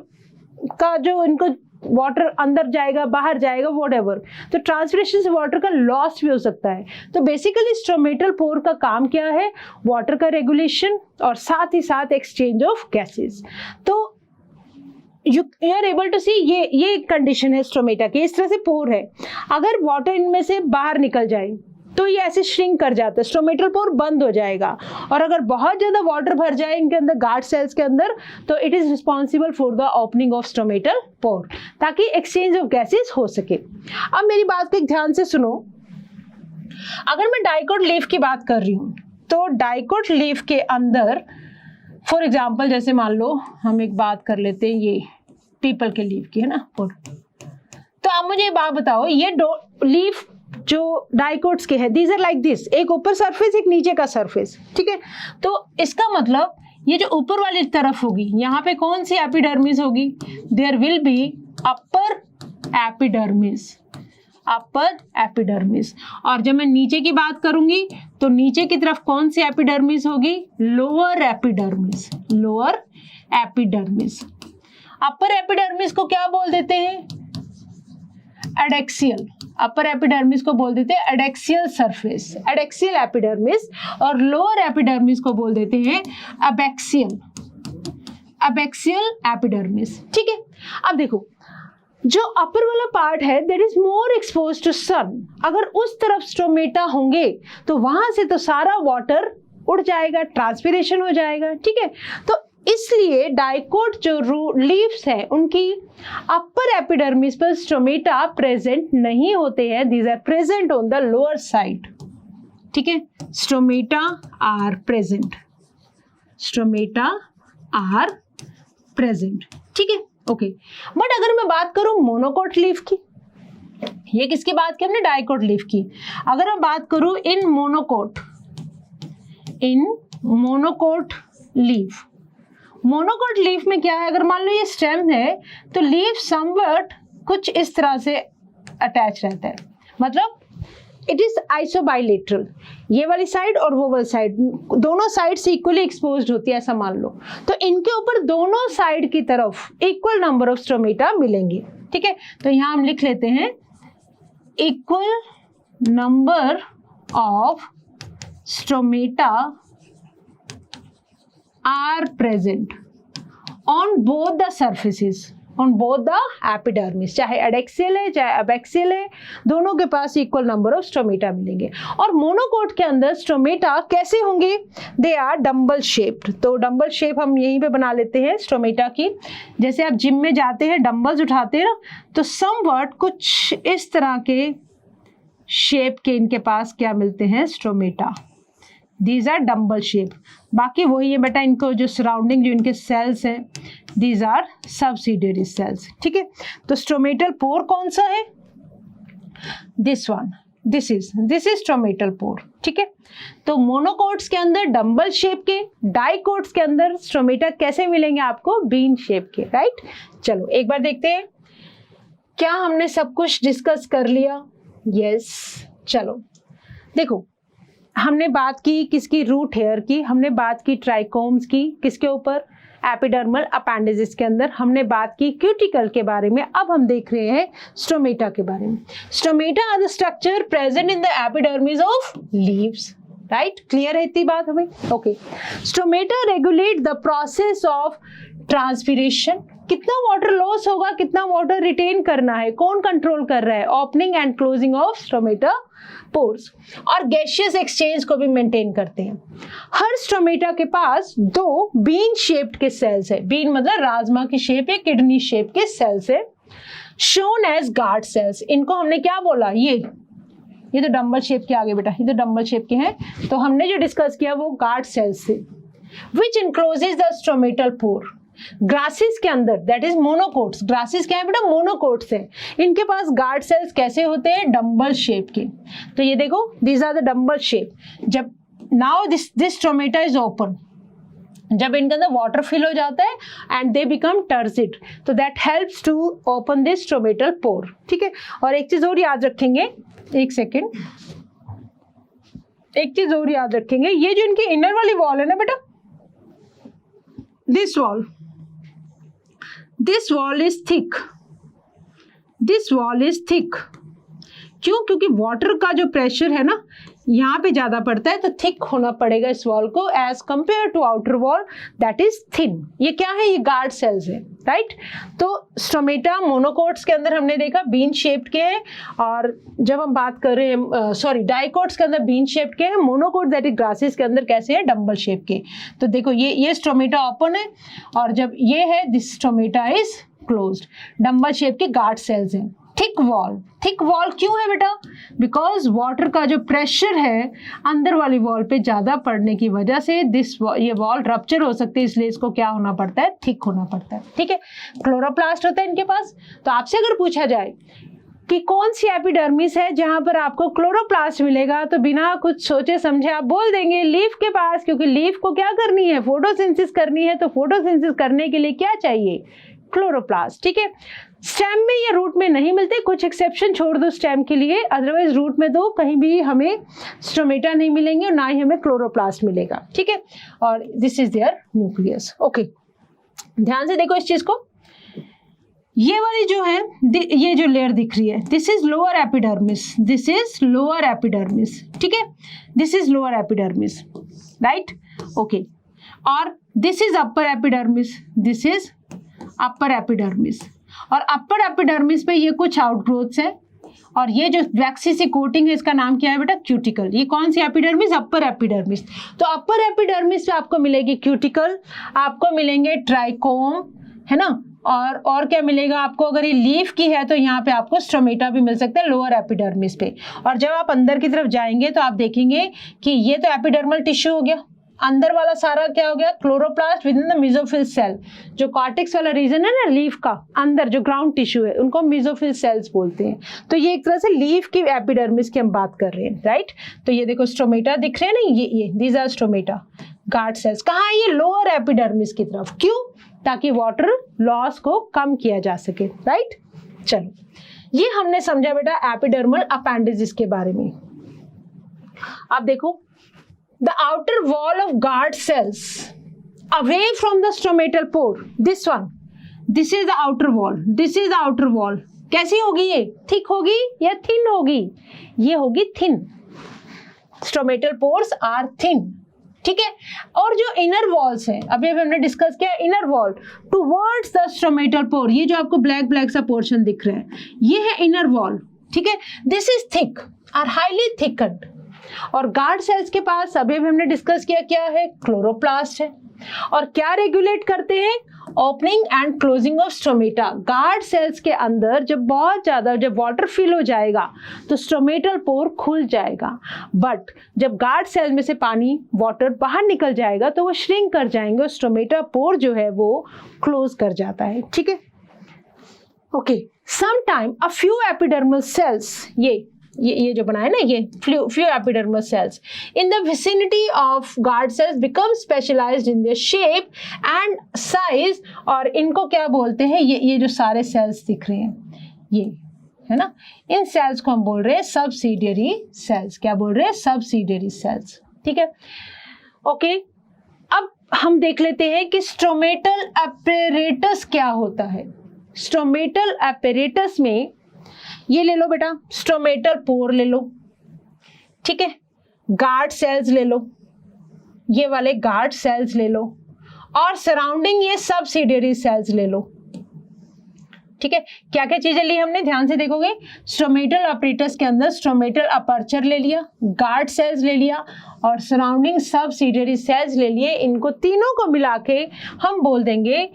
का जो इनको वाटर अंदर जाएगा बाहर जाएगा व्हाटएवर, तो ट्रांसपिरेशन से वाटर का लॉस भी हो सकता है। तो बेसिकली स्ट्रोमेटल पोर का काम क्या है, वाटर का रेगुलेशन और साथ ही साथ एक्सचेंज ऑफ गैसेस। तो यू आर एबल टू सी, ये कंडीशन है स्ट्रोमेटा की, इस तरह से पोर है, अगर वाटर इनमें से बाहर निकल जाए तो ये ऐसे श्रिंक कर जाता है, स्ट्रोमेटल पोर बंद हो जाएगा। और अगर बहुत ज्यादा वाटर भर जाए इनके अंदर, गार्ड सेल्स के अंदर, तो it is responsible for the opening of stomatal pore, ताकि एक्सचेंज ऑफ गैसेस हो सके। अब मेरी बात को ध्यान से सुनो, अगर मैं डाइकोट लीफ की बात कर रही हूँ तो डाइकोट लीफ के अंदर फॉर एग्जाम्पल जैसे मान लो हम एक बात कर लेते हैं, ये पीपल के लीफ की है ना पुर। तो आप मुझे एक बात बताओ, ये लीफ जो डाइकोट्स के है दीज आर लाइक दिस, एक ऊपर सरफेस एक नीचे का सरफेस, ठीक है। तो इसका मतलब ये जो ऊपर वाली तरफ होगी यहाँ पे कौन सी एपिडर्मिस होगी, there will be upper epidermis, upper epidermis. और जब मैं नीचे की बात करूंगी तो नीचे की तरफ कौन सी एपिडर्मिस होगी, lower epidermis, lower epidermis. Upper epidermis को क्या बोल देते हैं, एडेक्सियल, अपर एपिडर्मिस को बोल देते हैं एडेक्सियल सरफेस, एडेक्सियल एपिडर्मिस। और लोअर एपिडर्मिस को बोल देते हैं अबैक्सियल, अबैक्सियल एपिडर्मिस, ठीक है। अब देखो जो अपर वाला पार्ट है that is more expose to sun, अगर उस तरफ स्टोमेटा होंगे तो वहां से तो सारा वाटर उड़ जाएगा, ट्रांसपिरेशन हो जाएगा, ठीक है। तो इसलिए डाइकोट जो लीव्स हैं उनकी अपर एपिडर्मिस पर स्टोमेटा प्रेजेंट नहीं होते हैं, these are present on the lower side, ठीक है। Stomata are present, stomata are present, ठीक है, ओके। बट अगर मैं बात करूं मोनोकोट लीफ की, ये किसकी बात की हमने, डाइकोट लीफ की। अगर मैं बात करूं इन मोनोकोट, इन मोनोकोट लीफ, मोनोकोट लीफ में क्या है, अगर मान लो ये स्टेम है तो लीफ समवट कुछ इस तरह से अटैच रहता है, मतलब इट इज आइसोबाइलेटरल, ये वाली साइड और वो वाली साइड दोनों साइड से इक्वली एक्सपोज्ड होती है, ऐसा मान लो। तो इनके ऊपर दोनों साइड की तरफ इक्वल नंबर ऑफ स्टोमेटा मिलेंगे, ठीक है। तो यहाँ हम लिख लेते हैं equal number of stomata are present on both the surfaces, on both the epidermis, चाहे एडेक्सियल है चाहे अबैक्सियल है, दोनों के पास इक्वल नंबर ऑफ स्टोमेटा मिलेंगे। और मोनोकोट के अंदर स्टोमेटा कैसे होंगे, दे आर डम्बल शेप्ड। तो डम्बल शेप हम यहीं पे बना लेते हैं स्टोमेटा की, जैसे आप जिम में जाते हैं डम्बल्स उठाते हैं ना, तो समवट कुछ इस तरह के शेप के इनके पास क्या मिलते हैं, stomata, these are dumbbell shape. बाकी वही है बेटा, इनको जो सराउंडिंग जो इनके सेल्स हैं दीज आर सब्सिडियरी सेल्स, ठीक है। तो स्टोमेटल पोर कौन सा है, this one, this is stomatal pore, ठीक है। तो मोनोकोट्स के अंदर डम्बल शेप के, डाइकोट्स के अंदर स्टोमेटा कैसे मिलेंगे आपको, बीन शेप के, राइट। चलो एक बार देखते हैं, क्या हमने सब कुछ डिस्कस कर लिया, यस। चलो देखो, हमने बात की किसकी, रूट हेयर की, हमने बात की ट्राइकोम्स की, किसके ऊपर, एपिडर्मल अपेंडिजेस के अंदर, हमने बात की क्यूटिकल के बारे में। अब हम देख रहे हैं स्टोमेटा के बारे में। Stomata are the structure present in the epidermis of leaves, right, clear है इतनी बात हमें, okay. Stomata regulate the process of transpiration, कितना वाटर लॉस होगा, कितना वाटर रिटेन करना है, कौन कंट्रोल कर रहा है, opening and closing of stomata pores. और गैसियस एक्सचेंज को भी मेंटेन करते हैं। हर स्टोमेटा के पास दो बीन शेप्ड के सेल्स है, बीन मतलब राजमा की शेप या किडनी शेप के सेल्स है, शोन एज गार्ड सेल्स। इनको हमने क्या बोला, ये तो डम्बल शेप के आगे बेटा, ये तो डम्बल शेप के हैं, तो हमने जो डिस्कस किया वो गार्ड सेल्स से, विच इनक्लोजेज द स्टोमेटल पोर। ग्रासेस के अंदर, दैट इज मोनोकोट्स, ग्रासेस क्या है बेटा, मोनोकोट्स है, इनके पास गार्ड सेल्स कैसे होते हैं, डम्बल शेप के। तो ये देखो, these are the dumbbell shape. जब now this stomata is open, जब इनके अंदर वाटर फिल हो जाता है एंड दे बिकम टर्सिड, तो that helps to open this stomatal pore, ठीक है। और एक चीज और याद रखेंगे, एक सेकेंड, एक चीज और याद रखेंगे, ये जो इनकी इनर वाली वॉल है ना बेटा, this wall is thick, this wall is thick। क्यों, क्योंकि वाटर का जो प्रेशर है ना यहाँ पे ज्यादा पड़ता है, तो थिक होना पड़ेगा इस वॉल को as compare to outer wall that is thin. ये क्या है, ये गार्ड सेल्स है, राइट। तो स्टोमेटा मोनोकोट्स के अंदर हमने देखा बीन शेप्ड के हैं, और जब हम बात कर रहे हैं सॉरी डाइकोट्स के अंदर बीन शेप्ड के हैं, मोनोकोट दैट इज ग्रासेस के अंदर कैसे है, डम्बल शेप के। तो देखो ये स्टोमेटा ओपन है, और जब ये है this stomata is closed, dumbbell shape के गार्ड सेल्स हैं। Thick wall. थिक वॉल क्यों है बेटा? बिकॉज वाटर का जो प्रेशर है अंदर वाली वॉल पे ज़्यादा पड़ने की वजह से ये वॉल रप्चर हो सकती है, इसलिए इसको क्या होना पड़ता है? थिक होना पड़ता है। ठीक है, क्लोरोप्लास्ट होता है इनके पास। तो आपसे अगर पूछा जाए कि कौन सी एपिडर्मिस है जहां पर आपको क्लोरोप्लास्ट मिलेगा, तो बिना कुछ सोचे समझे आप बोल देंगे लीफ के पास, क्योंकि लीफ को क्या करनी है? फोटोसिंथेसिस करनी है। तो फोटोसिंथेसिस करने के लिए क्या चाहिए? क्लोरोप्लास्ट। ठीक है, स्टेम में या रूट में नहीं मिलते, कुछ एक्सेप्शन छोड़ दो स्टेम के लिए, अदरवाइज रूट में तो कहीं भी हमें स्टोमेटा नहीं मिलेंगे और ना ही हमें क्लोरोप्लास्ट मिलेगा। ठीक है, और this is their nucleus. Okay, ध्यान से देखो इस चीज को। ये वाली जो है, ये जो लेयर दिख रही है, this is lower epidermis, this is lower epidermis. ठीक है, this is lower epidermis, right? Okay, और this is upper epidermis, this is upper epidermis. और अपर एपिडर्मिस पे ये कुछ आउटग्रोथ्स है, और ये जो वैक्सी सी कोटिंग है इसका नाम क्या है बेटा? क्यूटिकल। ये कौन सी एपिडर्मिस? Upper epidermis. तो अपर एपिडर्मिस पे आपको मिलेगी क्यूटिकल, आपको मिलेंगे ट्राइकोम, है ना, और क्या मिलेगा आपको? अगर ये लीफ की है तो यहाँ पे आपको स्टोमेटा भी मिल सकता है लोअर एपिडर्मिस पे। और जब आप अंदर की तरफ जाएंगे तो आप देखेंगे कि ये तो एपिडर्मल टिश्यू हो गया, अंदर वाला सारा क्या हो गया? Chloroplast within the mesophyll cell. जो कॉर्टेक्स वाला रीजन है ना लीफ का, अंदर जो ग्राउंड टिश्यू है, उनको मेसोफिल सेल्स बोलते हैं। तो ये एक तरह से लीफ की एपिडर्मिस की हम बात कर रहे हैं, राइट? तो ये देखो स्टोमेटा दिख रहे हैं ना, ये these are stomata guard cells. कहाँ है ये? लोअर एपिडर्मिस की तरफ। क्यों? ताकि वाटर लॉस को कम किया जा सके, राइट? चलो, ये हमने समझा बेटा एपिडर्मल अपेंडेजेस के बारे में। अब देखो, the outer wall of guard cells away from the stomatal pore, this one, this is the outer wall, this is the outer wall। कैसी होगी ये? थिक होगी या थिन होगी? ये होगी thin. Stomatal pores are thin. ठीक है, और जो इनर वॉल्स हैं, अभी हमने डिस्कस किया inner wall towards the stomatal pore, ये जो आपको ब्लैक ब्लैक सा पोर्शन दिख रहा है, ये है इनर वॉल। ठीक है, दिस इज थिक और हाईली थिकन्ड। और गार्ड सेल्स के पास अभी हमने डिस्कस किया क्या है? क्लोरोप्लास्ट है। और क्या रेगुलेट करते हैं? Opening and closing of stomata. Guard sales के अंदर जब बहुत ज़्यादा जब वाटर फिल हो जाएगा तो स्टोमेटल पोर खुल जाएगा, बट जब गार्ड सेल में से पानी वाटर बाहर निकल जाएगा तो वो श्रिंक कर जाएंगे और स्टोमेटा पोर जो है वो क्लोज कर जाता है। ठीक है, okay, sometime a few epidermal cells, ये जो बनाए ना, ये few epidermal cells in the vicinity of guard cells become specialised in their shape and size. और इनको क्या बोलते हैं? ये जो सारे सेल्स दिख रहे हैं, ये है ना, इन सेल्स को हम बोल रहे हैं सबसिडियरी सेल्स। क्या बोल रहे हैं? Subsidiary cells. ठीक है, ओके, अब हम देख लेते हैं कि स्टोमेटल एपेरेटस क्या होता है। स्टोमेटल एपेरेटस में ये ले लो बेटा, स्टोमेटल पोर ले लो, ठीक है, गार्ड सेल्स ले लो, ये वाले गार्ड सेल्स ले लो, और सराउंडिंग ये सबसिडियरी सेल्स ले लो। ठीक है, क्या क्या चीजें ली हमने? ध्यान से देखोगे, स्टोमेटल एपेरेटस के अंदर स्टोमेटल अपर्चर ले लिया, गार्ड सेल्स ले लिया और सराउंडिंग सबसिडियरी सेल्स ले लिए। इनको तीनों को मिला के हम बोल देंगे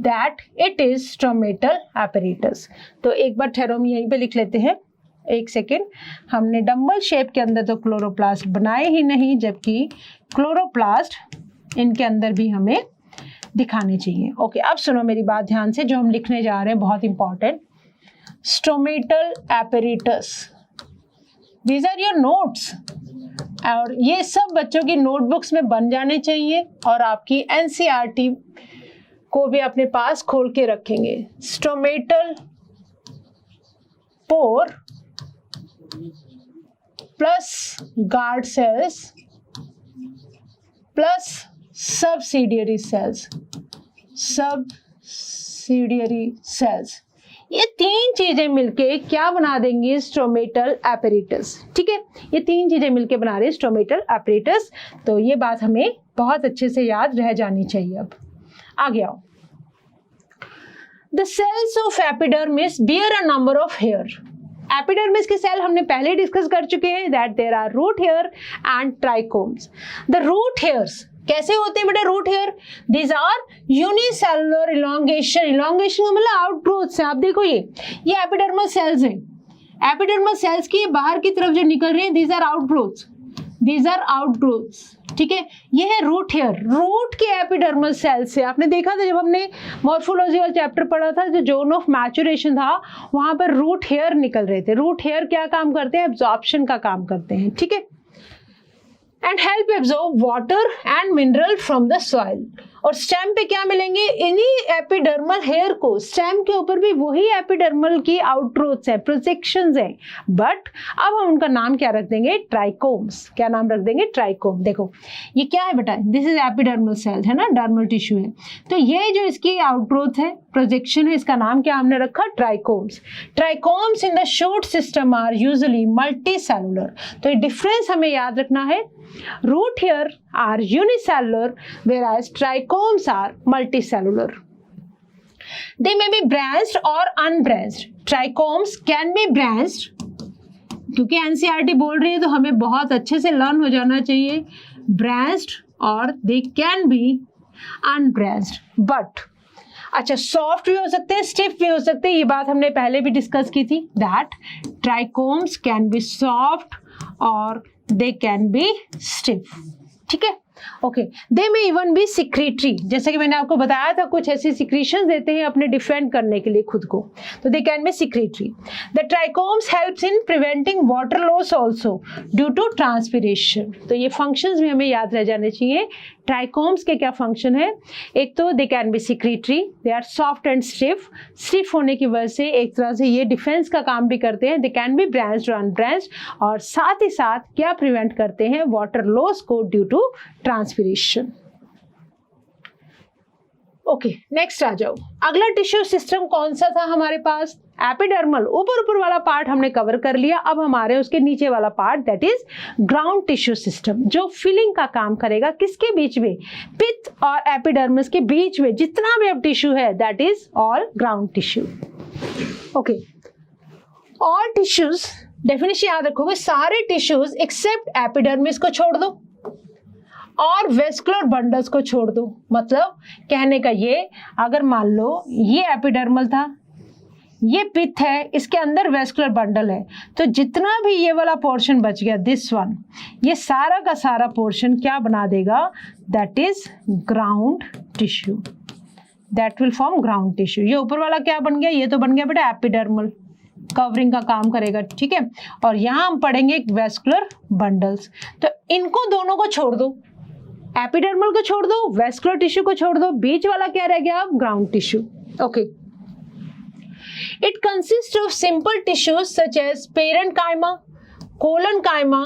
that it is stomatal apparatus। तो एक बार ठहरो, हम यहीं पे लिख लेते हैं, एक सेकेंड। हमने डम्बल शेप के अंदर तो क्लोरोप्लास्ट बनाए ही नहीं, जबकि क्लोरोप्लास्ट इनके अंदर भी हमें दिखाने चाहिए। ओके, अब सुनो मेरी बात ध्यान से, जो हम लिखने जा रहे हैं बहुत important. Stomatal apparatus, these are your notes, और ये सब बच्चों की नोटबुक्स में बन जाने चाहिए और आपकी NCERT को भी अपने पास खोल के रखेंगे। Stomatal pore plus guard cells plus subsidiary cells, ये तीन चीजें मिलके क्या बना देंगी? Stomatal apparatus. ठीक है, ये तीन चीजें मिलके बना रहे हैं स्टोमेटल एपेरेटस। तो ये बात हमें बहुत अच्छे से याद रह जानी चाहिए। अब आगे आओ। The cells of epidermis bear a number of hair। Epidermis के सेल हमने पहले डिस्कस कर चुके हैं, that there are root hair and trichomes। The root hairs कैसे होते हैं बेटा root hair? These are unicellular elongation, elongation का मतलब आउटग्रोथ है। आप देखो ये एपिडर्मल सेल्स हैं, एपिडर्मल सेल्स की बाहर की तरफ जो निकल रही है, these are outgrowths, these are outgrowths, ठीक है। ये है रूट हेयर, रूट के एपिडर्मल सेल से। आपने देखा था जब हमने मॉर्फोलॉजी वाला चैप्टर पढ़ा था, जो जोन ऑफ मैचुरेशन था, वहां पर रूट हेयर निकल रहे थे। रूट हेयर क्या काम करते हैं? एब्जॉर्प्शन का काम करते हैं, ठीक है, and help absorb water and mineral from the soil. और स्टेम पे क्या मिलेंगे? इन्हीं एपिडर्मल हेयर को, स्टेम के ऊपर भी वही एपिडर्मल की आउटग्रोथ्स है, प्रोजेक्शंस हैं, बट अब हम उनका नाम क्या रख देंगे? ट्राइकोम्स। क्या नाम रख देंगे? ट्राइकोम। देखो ये क्या है बेटा? दिस इज एपिडर्मल सेल है ना, डर्मल टिश्यू है। तो ये जो इसकी आउटग्रोथ है, प्रोजेक्शन है, इसका नाम क्या हमने रखा? Trichomes. Trichomes in the shoot system are usually multicellular. तो ये डिफरेंस हमें याद रखना है। Root hair are unicellular whereas trichomes are multicellular. They may be branched or unbranched. Trichomes can be branched, क्योंकि एनसीईआरटी बोल रही है तो हमें बहुत अच्छे से लर्न हो जाना चाहिए। branched और they can be unbranched, but अच्छा सॉफ्ट भी हो सकते हैं, स्टिफ भी हो सकते हैं। ये बात हमने पहले भी डिस्कस की थी, that trichomes can B soft और दे कैन बी स्टिफ, ठीक है। ओके, दे में इवन भी सिक्रीटरी, जैसे कि मैंने आपको बताया था, कुछ ऐसी सिक्रीशंस देते हैं अपने डिफेंड करने के लिए खुद को, तो they can be secretory. The trichomes helps in preventing water loss also due to transpiration. तो ये फंक्शंस भी हमें याद रह जाने चाहिए। ट्राइकोम्स के क्या फंक्शन है? एक तो they can be secretory, they are soft and stiff. Stiff होने की वजह से एक तरह से ये डिफेंस का काम भी करते हैं। दे कैन बी ब्रांच्ड और अनब्रांच्ड, और साथ ही साथ क्या प्रिवेंट करते हैं? वाटर लॉस को due to transpiration. Okay, next आ जाओ। अगला टिश्यू सिस्टम कौन सा था हमारे पास? एपिडर्मल। ऊपर वाला पार्ट हमने कवर कर लिया। अब हमारे उसके नीचे वाला part, that is ground tissue system, जो फिलिंग का काम करेगा। किसके बीच में? पिथ और एपिडर्मिस के बीच में जितना भी अब टिश्यू है, that is all ground tissue. Okay, all tissues, definition याद रखोगे, सारे टिश्यूज एक्सेप्ट एपिडर्मिस को छोड़ दो और वेस्कुलर बंडल्स को छोड़ दो। मतलब कहने का ये, अगर मान लो ये एपिडर्मल था, ये पिथ है, इसके अंदर वेस्कुलर बंडल है, तो जितना भी ये वाला पोर्शन बच गया, दिस वन, ये सारा का सारा पोर्शन क्या बना देगा? That is ground tissue, that will form ground tissue. ये ऊपर वाला क्या बन गया? ये तो बन गया बेटा एपिडर्मल, कवरिंग का काम करेगा, ठीक है। और यहाँ हम पढ़ेंगे वेस्कुलर बंडल्स। तो इनको दोनों को छोड़ दो, एपिडर्मल को छोड़ दो, वेस्कुलर टिश्यू को छोड़ दो, बीच वाला क्या रह गया? Ground tissue. Okay, it consist of simple tissues such as parenchyma, collenchyma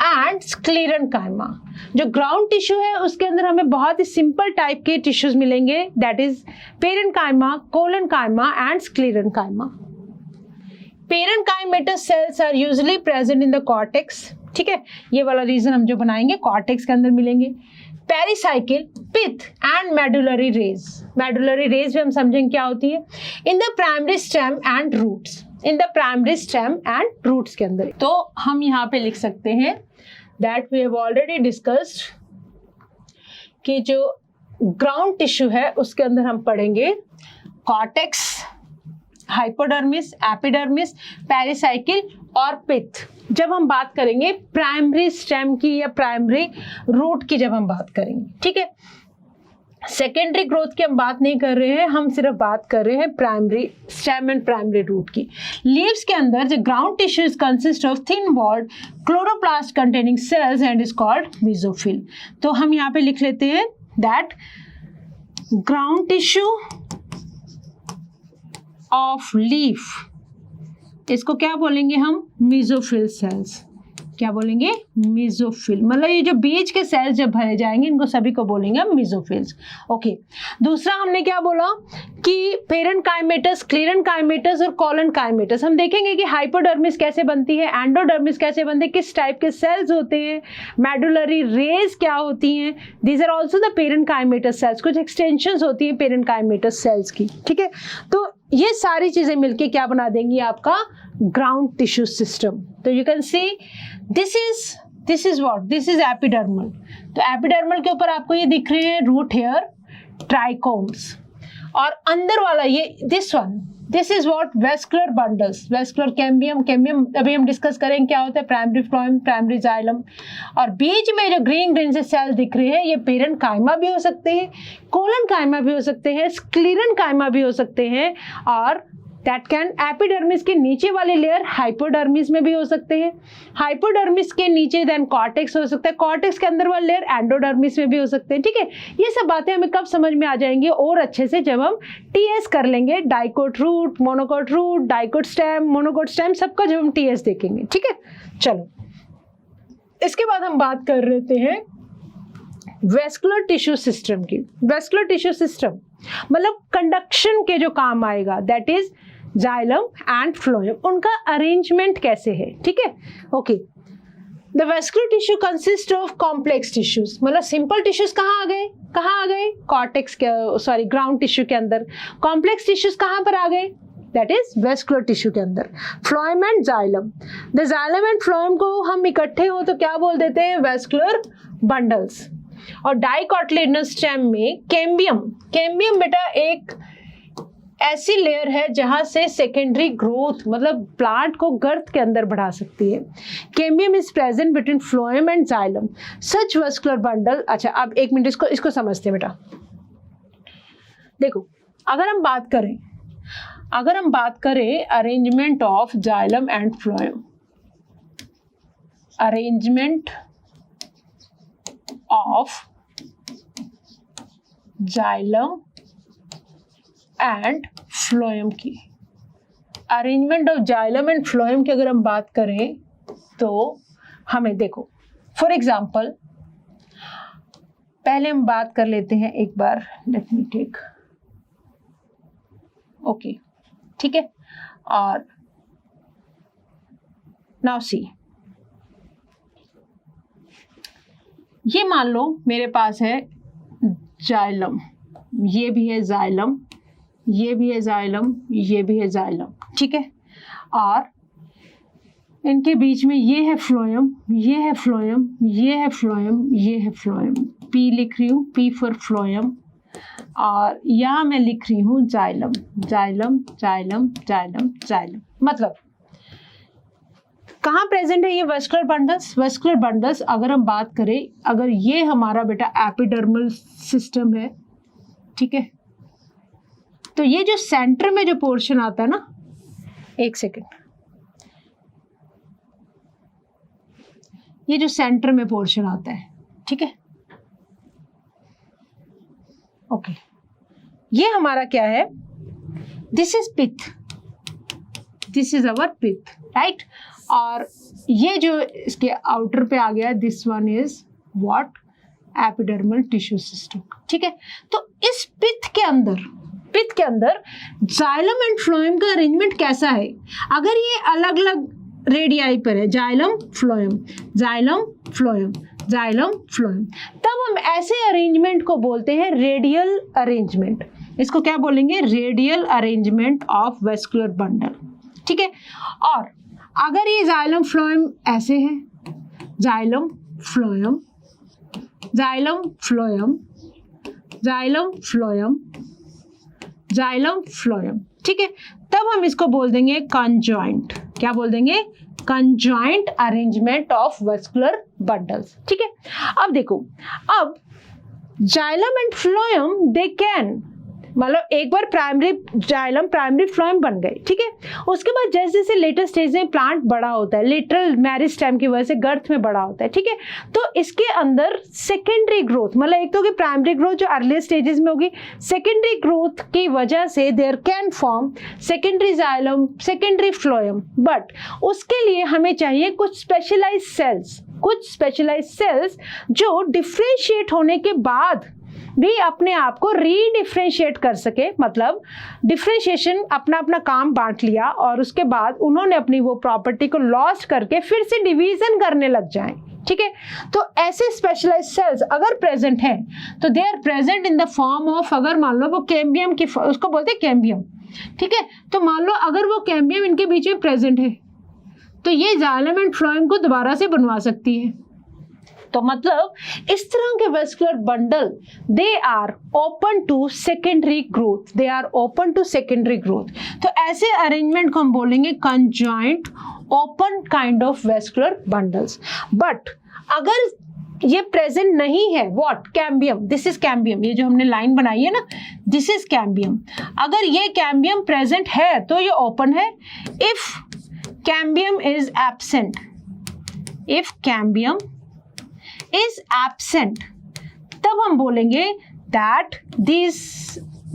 and sclerenchyma. जो ग्राउंड टिश्यू है उसके अंदर हमें बहुत ही सिंपल टाइप के टिश्यूज मिलेंगे, that is parenchyma, collenchyma and sclerenchyma. Parenchymatous cells are usually present in the cortex, ठीक है। ये वाला रीजन हम जो बनाएंगे कॉर्टेक्स के अंदर मिलेंगे। Pericycle, pith and medullary rays. Medullary rays भी हम समझेंगे क्या होती है। In the primary stem and roots, in the primary stem and roots के अंदर। तो हम यहाँ पे लिख सकते हैं that we have already discussed कि जो ग्राउंड टिश्यू है उसके अंदर हम पढ़ेंगे कॉर्टेक्स, हाइपोडर्मिस, एपिडर्मिस, पेरिसाइकिल और पिथ। जब हम बात करेंगे प्राइमरी स्टेम की या प्राइमरी रूट की, जब हम बात करेंगे, ठीक है। सेकेंडरी ग्रोथ की हम बात नहीं कर रहे हैं, हम सिर्फ बात कर रहे हैं primary stem and primary root की। लीव्स के अंदर जो ground tissue is consist of thin walled chloroplast containing cells and is called mesophyll. तो हम यहाँ पे लिख लेते हैं that ground tissue of leaf, इसको क्या बोलेंगे हम? Mesophyll cells. क्या बोलेंगे? मेसोफिल। मतलब ये जो बीच के सेल्स जब भरे जाएंगे इनको सभी को बोलेंगे हम मेसोफिल्स। ओके, दूसरा हमने क्या बोला कि पेरेन्काइमेटस, स्क्लेरेन्काइमेटस और कोलेनकाइमेटस। हम देखेंगे कि हाइपोडर्मिस कैसे बनती है, एंडोडर्मिस कैसे बनती है, किस टाइप के सेल्स होते हैं, मेडुलरी रेज क्या होती हैं। These are also the parenchymatous cells. कुछ एक्सटेंशंस होती हैं पेरेन्काइमेटस सेल्स की, ठीक है। तो ये सारी चीजें मिलके क्या बना देंगी? आपका ग्राउंड टिश्यू सिस्टम। तो you can see this is this is what, this is epidermal. तो एपिडर्मल के ऊपर आपको ये दिख रहे हैं रूट हेयर, ट्राइकोम्स, और अंदर वाला ये this one, this is what, vascular bundles, vascular cambium, cambium अभी हम डिस्कस करेंगे क्या होता है, प्राइमरी फ्लोएम, प्राइमरी जाइलम, और बीच में जो ग्रीन ग्रीन से सेल दिख रहे हैं ये पेरेन्काइमा भी हो सकते हैं, कोलनकाइमा भी हो सकते हैं, स्क्लेरेन्काइमा भी हो सकते हैं, और दैट कैन एपिडर्मिस के नीचे वाले लेयर हाइपोडर्मिस में भी हो सकते हैं, हाइपोडर्मिस के नीचे देन कॉर्टेक्स हो सकता है, कॉर्टेक्स के अंदर वाले लेयर एंडोडर्मिस में भी हो सकते हैं। ठीक है, ये सब बातें हमें कब समझ में आ जाएंगी और अच्छे से, जब हम टीएस कर लेंगे, dicot root, monocot root, dicot stem, monocot stem, सबका जब हम टीएस देखेंगे। ठीक है, चलो इसके बाद हम बात कर लेते हैं वेस्कुलर टिश्यू सिस्टम की। वेस्कुलर टिश्यू सिस्टम मतलब कंडक्शन के जो काम आएगा, that is xylem and phloem, उनका अरेंजमेंट कैसे है। ठीक है, okay. The vascular tissue consist of complex tissues, मतलब सिंपल टिश्यूज कहाँ आ गए, कहाँ आ गए, कॉर्टेक्स के, सॉरी ग्राउंड टिश्यू के अंदर। कॉम्प्लेक्स टिश्यूज कहाँ पर आ गए, दैट इज वेस्कुलर टिश्यू के अंदर। Phloem and xylem, the xylem and phloem को हम इकट्ठे हो तो क्या बोल देते हैं, वेस्कुलर बंडल्स। और डाइकोटिलेडोनस स्टेम में कैम्बियम, कैम्बियम बेटा एक ऐसी लेयर है जहां से सेकेंडरी ग्रोथ, मतलब प्लांट को गर्थ के अंदर बढ़ा सकती है। Cambium is present between phloem and xylem, such vascular bundle. अच्छा, अब एक मिनट इसको समझते हैं बेटा। देखो, अगर हम बात करें arrangement of xylem and phloem, arrangement of xylem and phloem की, arrangement of xylem and phloem की अगर हम बात करें तो हमें देखो, फॉर एग्जांपल पहले हम बात कर लेते हैं एक बार, लेट मी टेक, ओके, ठीक है। और नाउ सी, ये मान लो मेरे पास है जाइलम, ये भी है जाइलम, ये भी है जाइलम, ये भी है जाइलम, ठीक है। और इनके बीच में ये है फ्लोएम, ये है फ्लोएम, ये है फ्लोएम, ये है फ्लोएम। पी लिख रही हूँ, पी फॉर फ्लोएम, और यहाँ मैं लिख रही हूँ xylem, xylem, xylem, xylem, xylem. मतलब कहाँ प्रेजेंट है ये वेस्कुलर बंडल्स, वेस्कुलर बंडल्स अगर हम बात करें, अगर ये हमारा बेटा एपिडर्मल सिस्टम है, ठीक है, तो ये जो सेंटर में जो पोर्शन आता है ना, एक सेकेंड, ये जो सेंटर में पोर्शन आता है, ठीक है, ओके, ये हमारा क्या है, this is pith, this is our pith, right. और ये जो इसके आउटर पे आ गया, this one is what, epidermal tissue system, ठीक है। तो इस पिथ के अंदर जाइलम एंड फ्लोएम का अरेंजमेंट कैसा है, अगर ये अलग अलग रेडियाई पर है, xylem phloem, xylem phloem, xylem phloem, तब हम ऐसे अरेंजमेंट को बोलते हैं रेडियल अरेंजमेंट। इसको क्या बोलेंगे, radial arrangement of vascular bundle, ठीक है। और अगर ये जाइलम फ्लोएम ऐसे है, xylem phloem, xylem phloem, xylem phloem, xylem phloem, ठीक है, तब हम इसको बोल देंगे कंजॉइंट। क्या बोल देंगे, conjoint arrangement of vascular bundles, ठीक है। अब देखो, अब xylem and phloem they can, मतलब एक बार प्राइमरी जाइलम प्राइमरी फ्लोएम बन गए, ठीक है। उसके बाद जैसे जैसे लेटेस्ट स्टेज में प्लांट बड़ा होता है, लेटरल मेरिस्टेम की वजह से गर्थ में बड़ा होता है, ठीक है, तो इसके अंदर सेकेंडरी ग्रोथ, मतलब एक तो कि प्राइमरी ग्रोथ जो अर्ली स्टेजेस में होगी, सेकेंडरी ग्रोथ की वजह से there can form secondary xylem, secondary phloem, but उसके लिए हमें चाहिए कुछ स्पेशलाइज्ड सेल्स जो डिफ्रेंशिएट होने के बाद भी अपने आप को रीडिफ्रेंशिएट कर सके, मतलब डिफ्रेंशिएशन अपना अपना काम बांट लिया और उसके बाद उन्होंने अपनी वो प्रॉपर्टी को लॉस्ट करके फिर से डिवीजन करने लग जाएं, ठीक है। तो ऐसे स्पेशलाइज्ड सेल्स अगर प्रेजेंट हैं तो they are present in the form of, अगर मान लो वो कैम्बियम की, उसको बोलते हैं कैम्बियम, ठीक है। तो मान लो अगर वो कैम्बियम इनके बीच में प्रेजेंट है तो ये जाइलम एंड फ्लोएम को दोबारा से बनवा सकती है, तो मतलब इस तरह के vascular bundle they are open to secondary growth, they are open to secondary growth. तो ऐसे अरेंजमेंट को हम बोलेंगे conjoint open kind of vascular bundles. But अगर ये प्रेजेंट नहीं है, what, cambium, this is cambium, ये जो हमने लाइन बनाई है ना, दिस इज कैम्बियम। अगर ये कैम्बियम प्रेजेंट है तो ये ओपन है। If cambium is absent, if cambium is absent, तब हम बोलेंगे that these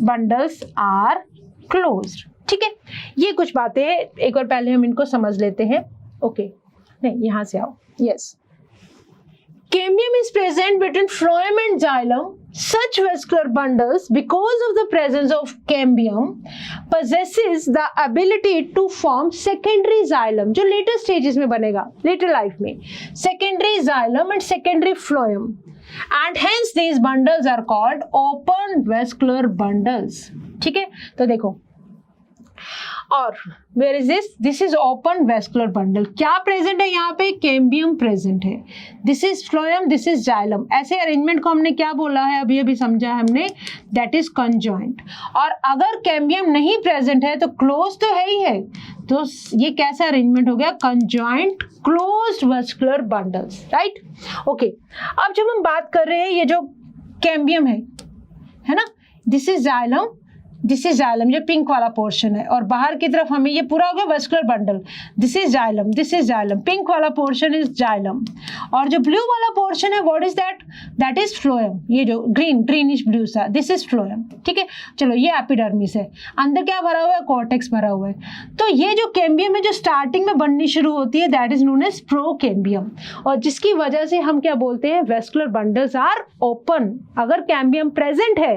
bundles are closed. ठीक है, ये कुछ बातें एक बार पहले हम इनको समझ लेते हैं। ओके, नहीं यहां से आओ। Yes, cambium is present between phloem and xylem. Such vascular bundles, because of the presence of cambium, possesses the ability to form secondary xylem, जो later stages में बनेगा, later life में, secondary xylem and secondary phloem, and hence these bundles are called open vascular bundles. ठीक है, तो देखो, और where is this, this is open vascular bundle. क्या प्रेजेंट है यहाँ पे, कैम्बियम प्रेजेंट है। This is phloem, this is xylem. ऐसे अरेंजमेंट को हमने क्या बोला है, अभी अभी समझा हमने, दैट इज कंजॉइंट। और अगर कैम्बियम नहीं प्रेजेंट है तो क्लोज तो है ही है, तो ये कैसा अरेंजमेंट हो गया, conjoint closed vascular bundles, right. Okay, अब जब हम बात कर रहे हैं ये जो कैम्बियम है ना, this is xylem, this is xylem, ये पिंक वाला पोर्शन है, और बाहर की तरफ हमें ये पूरा हो गया vascular bundle. This is xylem, this is xylem, pink वाला पोर्शन इज जाइलम, और जो ब्लू वाला पोर्शन है what is that, that is phloem. ये जो ग्रीनिश ब्लू सा, दिस इज फ्लोएम। ठीक है, चलो ये एपिडर्मिस है, अंदर क्या भरा हुआ है, कॉर्टेक्स भरा हुआ है। तो ये जो कैम्बियम है जो स्टार्टिंग में बननी शुरू होती है, that is known as procambium, और जिसकी वजह से हम क्या बोलते हैं, वेस्कुलर बंडल्स आर ओपन। अगर कैम्बियम प्रेजेंट है,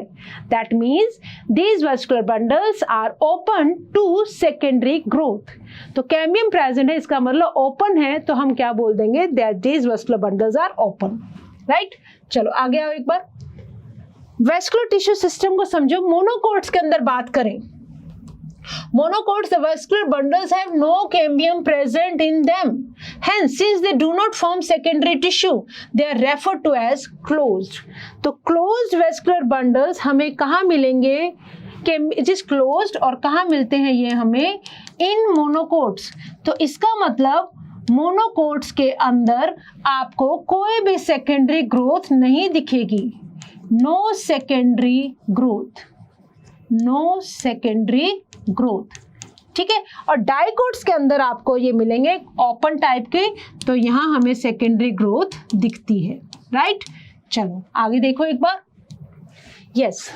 that means these vascular bundles are open to secondary growth. तो कैम्बियम प्रेजेंट है, इसका मतलब ओपन है, तो हम क्या बोल देंगे, that these vascular bundles are open, right. चलो आगे आओ एक बार, वेस्कुलर टिश्यू सिस्टम को समझो। मोनोकोट्स के अंदर बात करें, monocots, the vascular bundles have no cambium present in them, hence since they do not form secondary tissue they are referred to as closed. तो closed vascular bundles हमें कहाँ मिलेंगे, इट इज क्लोज्ड, और कहाँ मिलते हैं ये हमें, इन मोनोकोट्स। तो इसका मतलब मोनोकोट्स के अंदर आपको कोई भी सेकेंडरी ग्रोथ नहीं दिखेगी, no secondary growth, no secondary growth. ठीक है, और डाइकोट्स के अंदर आपको ये मिलेंगे ओपन टाइप के, तो यहाँ हमें सेकेंडरी ग्रोथ दिखती है, राइट। चलो आगे देखो एक बार। Yes,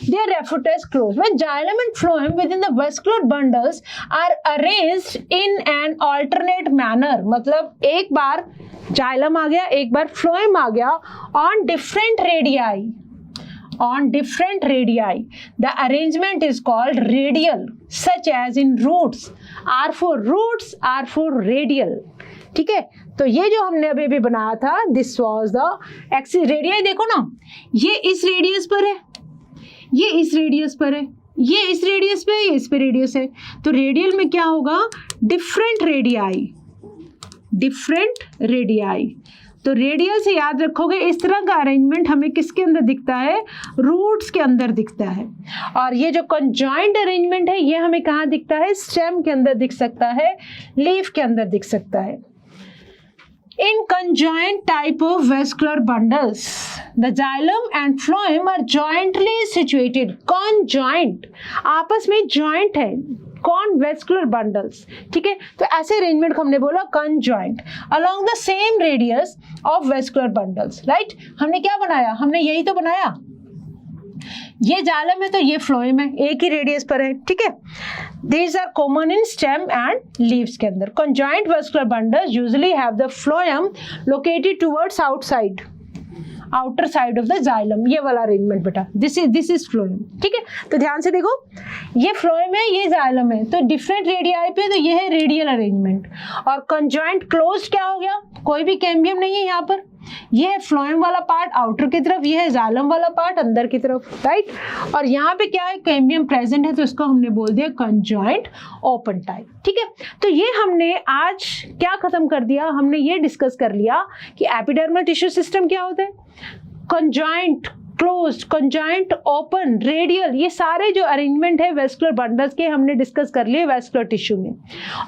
they are referred to as closed. When xylem and phloem within the vascular bundles are arranged in an alternate manner, मतलब एक बार xylem आ गया, एक बार phloem आ गया, on different radii, on different radii, the arrangement is called radial, such as in roots, R for roots, R for radial. ठीक है, तो ये जो हमने अभी अभी बनाया था, this was the axis. Radius देखो ना, ये इस रेडियस पर है, ये इस रेडियस पर है, ये इस रेडियस पे, ये इस पे रेडियस है। तो रेडियल में क्या होगा, डिफरेंट रेडियाई, डिफरेंट रेडियाई। तो रेडियल से याद रखोगे, इस तरह का अरेंजमेंट हमें किसके अंदर दिखता है, रूट्स के अंदर दिखता है। और ये जो कंजॉइंट अरेंजमेंट है, ये हमें कहाँ दिखता है, स्टेम के अंदर दिख सकता है, लीफ के अंदर दिख सकता है। In conjoint type of vascular bundles, the xylem and phloem are jointly situated. Conjoint, आपस में joint है, कौन, vascular bundles। ठीक है, तो ऐसे अरेंजमेंट को हमने बोला conjoint along the same radius of vascular bundles, right। हमने क्या बनाया, हमने यही तो बनाया, ये जाइलम है तो ये फ्लोएम है, एक ही रेडियस पर है। ठीक है, these are common in stem and leaves के अंदर। conjoint vascular bundles usually have the phloem located towards outside, outer side of the xylem, ये वाला अरेंजमेंट बेटा, this is phloem। ठीक है, तो ध्यान से देखो, ये फ्लोएम है, ये जाइलम है, तो डिफरेंट रेडियाई पे, तो ये है रेडियल अरेंजमेंट। और कंजॉइंट क्लोज्ड क्या हो गया, कोई भी कैम्बियम नहीं है यहाँ पर, ये है फ्लोएम वाला पार्ट आउटर की तरफ, ये है जाइलम वाला पार्ट अंदर की तरफ, राइट। और यहाँ पे क्या है, कैम्बियम प्रेजेंट है, तो इसको हमने बोल दिया कंजॉइंट ओपन टाइप, ठीक है। तो ये हमने आज क्या खत्म कर दिया, हमने ये डिस्कस कर लिया कि एपिडर्मल टिश्यू सिस्टम क्या होता है, conjoint, closed, conjoint, open, radial, ये सारे जो अरेंजमेंट है वेस्कुलर बंडल्स के हमने डिस्कस कर लिए वेस्कुलर टिश्यू में।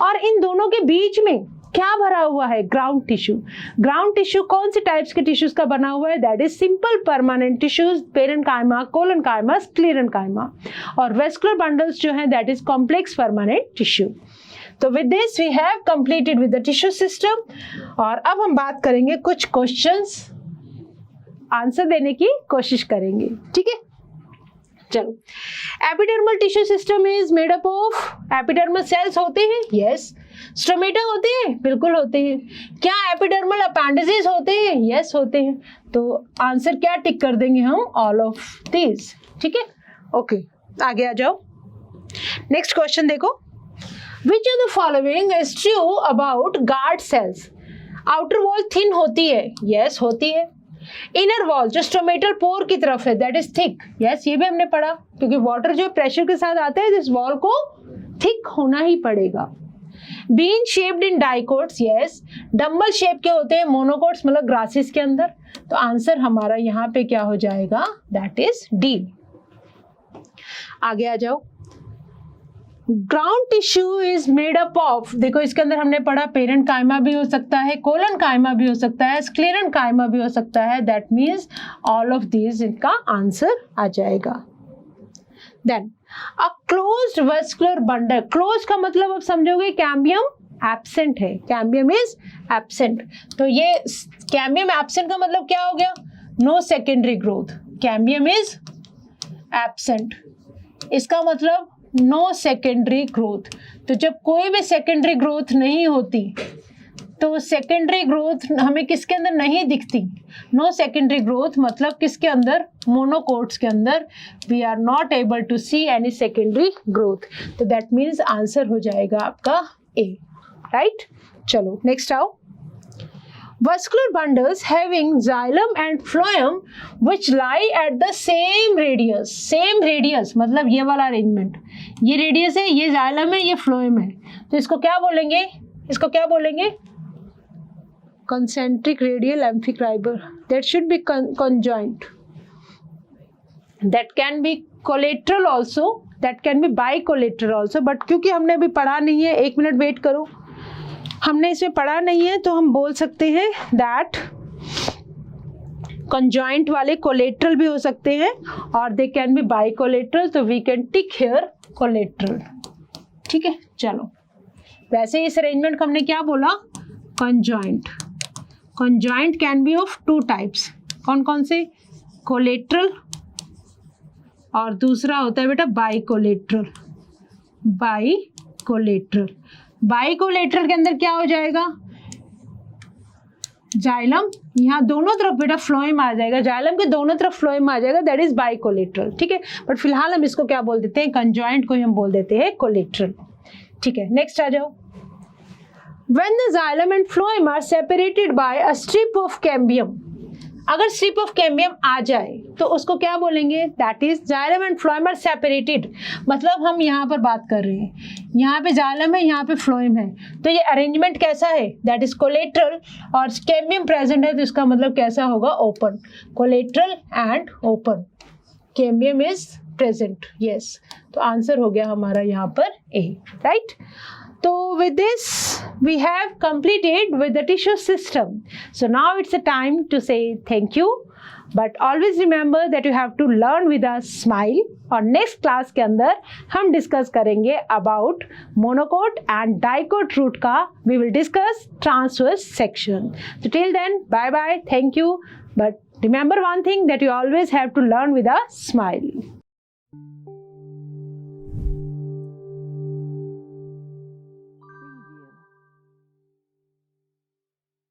और इन दोनों के बीच में क्या भरा हुआ है, ग्राउंड टिश्यू। ग्राउंड टिश्यू कौन से टाइप्स के टिश्यूज का बना हुआ है, that is simple permanent tissues, parenchyma, collenchyma, sclerenchyma. और वेस्कुलर बंडल्स जो है that is complex permanent tissue. तो with this we have completed with the tissue system. और अब हम बात करेंगे कुछ क्वेश्चंस, आंसर देने की कोशिश करेंगे, ठीक है। चलो, epidermal tissue system is made up of, epidermal cells होते हैं, यस। स्टोमेटा होते हैं, बिल्कुल होते हैं। क्या एपिडर्मल अपेंडिसेस होते हैं, यस होते हैं। तो आंसर क्या टिक कर देंगे हम, ऑल ऑफ दीज, ठीक है। ओके, आगे आ जाओ। नेक्स्ट क्वेश्चन देखो, which of the following is true about guard cells. Outer wall thin होती है, यस होती है। इनर वॉल जो स्टोमेटल पोर की तरफ है दैट इज थिक, यस ये भी हमने पढ़ा, क्योंकि वाटर जो प्रेशर के साथ आता है इस वॉल को थिक होना ही पड़ेगा। Bean shaped in dicots, yes. Dumbbell shape के होते हैं मोनोकोट्स, मतलब ग्रासेस के अंदर। तो आंसर हमारा यहाँ पे क्या हो जाएगा, दैट इज डी। आगे आ जाओ। Ground tissue is made up of, देखो इसके अंदर हमने पढ़ा पेरेन्काइमा भी हो सकता है, कोलेनकाइमा भी हो सकता है, स्क्लेरेन्काइमा भी हो सकता है, that means all of these इनका आंसर आ जाएगा। Then a closed vascular bundle, close का मतलब अब समझोगे कैम्बियम एब्सेंट है, कैम्बियम इज एब्सेंट। तो ये कैम्बियम एब्सेंट का मतलब क्या हो गया, no secondary growth, cambium is absent, इसका मतलब नो सेकेंडरी ग्रोथ। तो जब कोई भी सेकेंडरी ग्रोथ नहीं होती तो सेकेंडरी ग्रोथ हमें किसके अंदर नहीं दिखती, नो सेकेंडरी ग्रोथ मतलब किसके अंदर, मोनोकोट्स के अंदर। We are not able to see any secondary growth, तो दैट मीन्स आंसर हो जाएगा आपका ए, राइट। चलो नेक्स्ट आओ। Vascular bundles having xylem and phloem which lie at the same radius, same radius मतलब ये वाला अरेंजमेंट, ये रेडियस है, ये xylem है, ये phloem है, तो इसको क्या बोलेंगे, इसको क्या बोलेंगे, concentric radial amphifiber, that should be conjoint, that can be collateral also, that can be bicollateral also, but क्योंकि हमने अभी पढ़ा नहीं है, एक मिनट वेट करो, हमने इसमें पढ़ा नहीं है, तो हम बोल सकते हैं दैट कंजॉइंट वाले कोलेट्रल भी हो सकते हैं और they can be bicollateral, तो we can tick here collateral, ठीक है। चलो, वैसे इस अरेंजमेंट को हमने क्या बोला, conjoint. Conjoint can be of two types, कौन कौन से, कोलेट्रल और दूसरा होता है बेटा by collateral. By collateral, bicollateral के अंदर क्या हो जाएगा, जाइलम, यहाँ दोनों तरफ बेटा फ्लोएम आ जाएगा, जाइलम के दोनों तरफ फ्लोएम आ जाएगा, दैट इज बाइकोलेटरल, ठीक है। बट फिलहाल हम इसको क्या बोल देते हैं, कंजॉइंट को हम बोल देते हैं कोलेटरल, ठीक है। नेक्स्ट आ जाओ। When the xylem and phloem are separated by a strip of cambium, अगर स्ट्रिप ऑफ कैम्बियम आ जाए तो उसको क्या बोलेंगे, that is xylem and phloem are separated, मतलब हम यहाँ पर बात कर रहे हैं, यहाँ पे जाइलम है, यहाँ पे फ्लोएम है, तो ये अरेंजमेंट कैसा है, दैट इज कोलेट्रल, और कैम्बियम प्रेजेंट है तो इसका मतलब कैसा होगा, open, collateral and open, cambium is present, yes. तो आंसर हो गया हमारा यहाँ पर ए, right. So with this we have completed with the tissue system. So now it's a time to say thank you. But always remember that you have to learn with a smile. और next class के अंदर हम discuss करेंगे about monocot and dicot root का we will discuss transverse section. So till then bye bye, thank you. But remember one thing, that you always have to learn with a smile.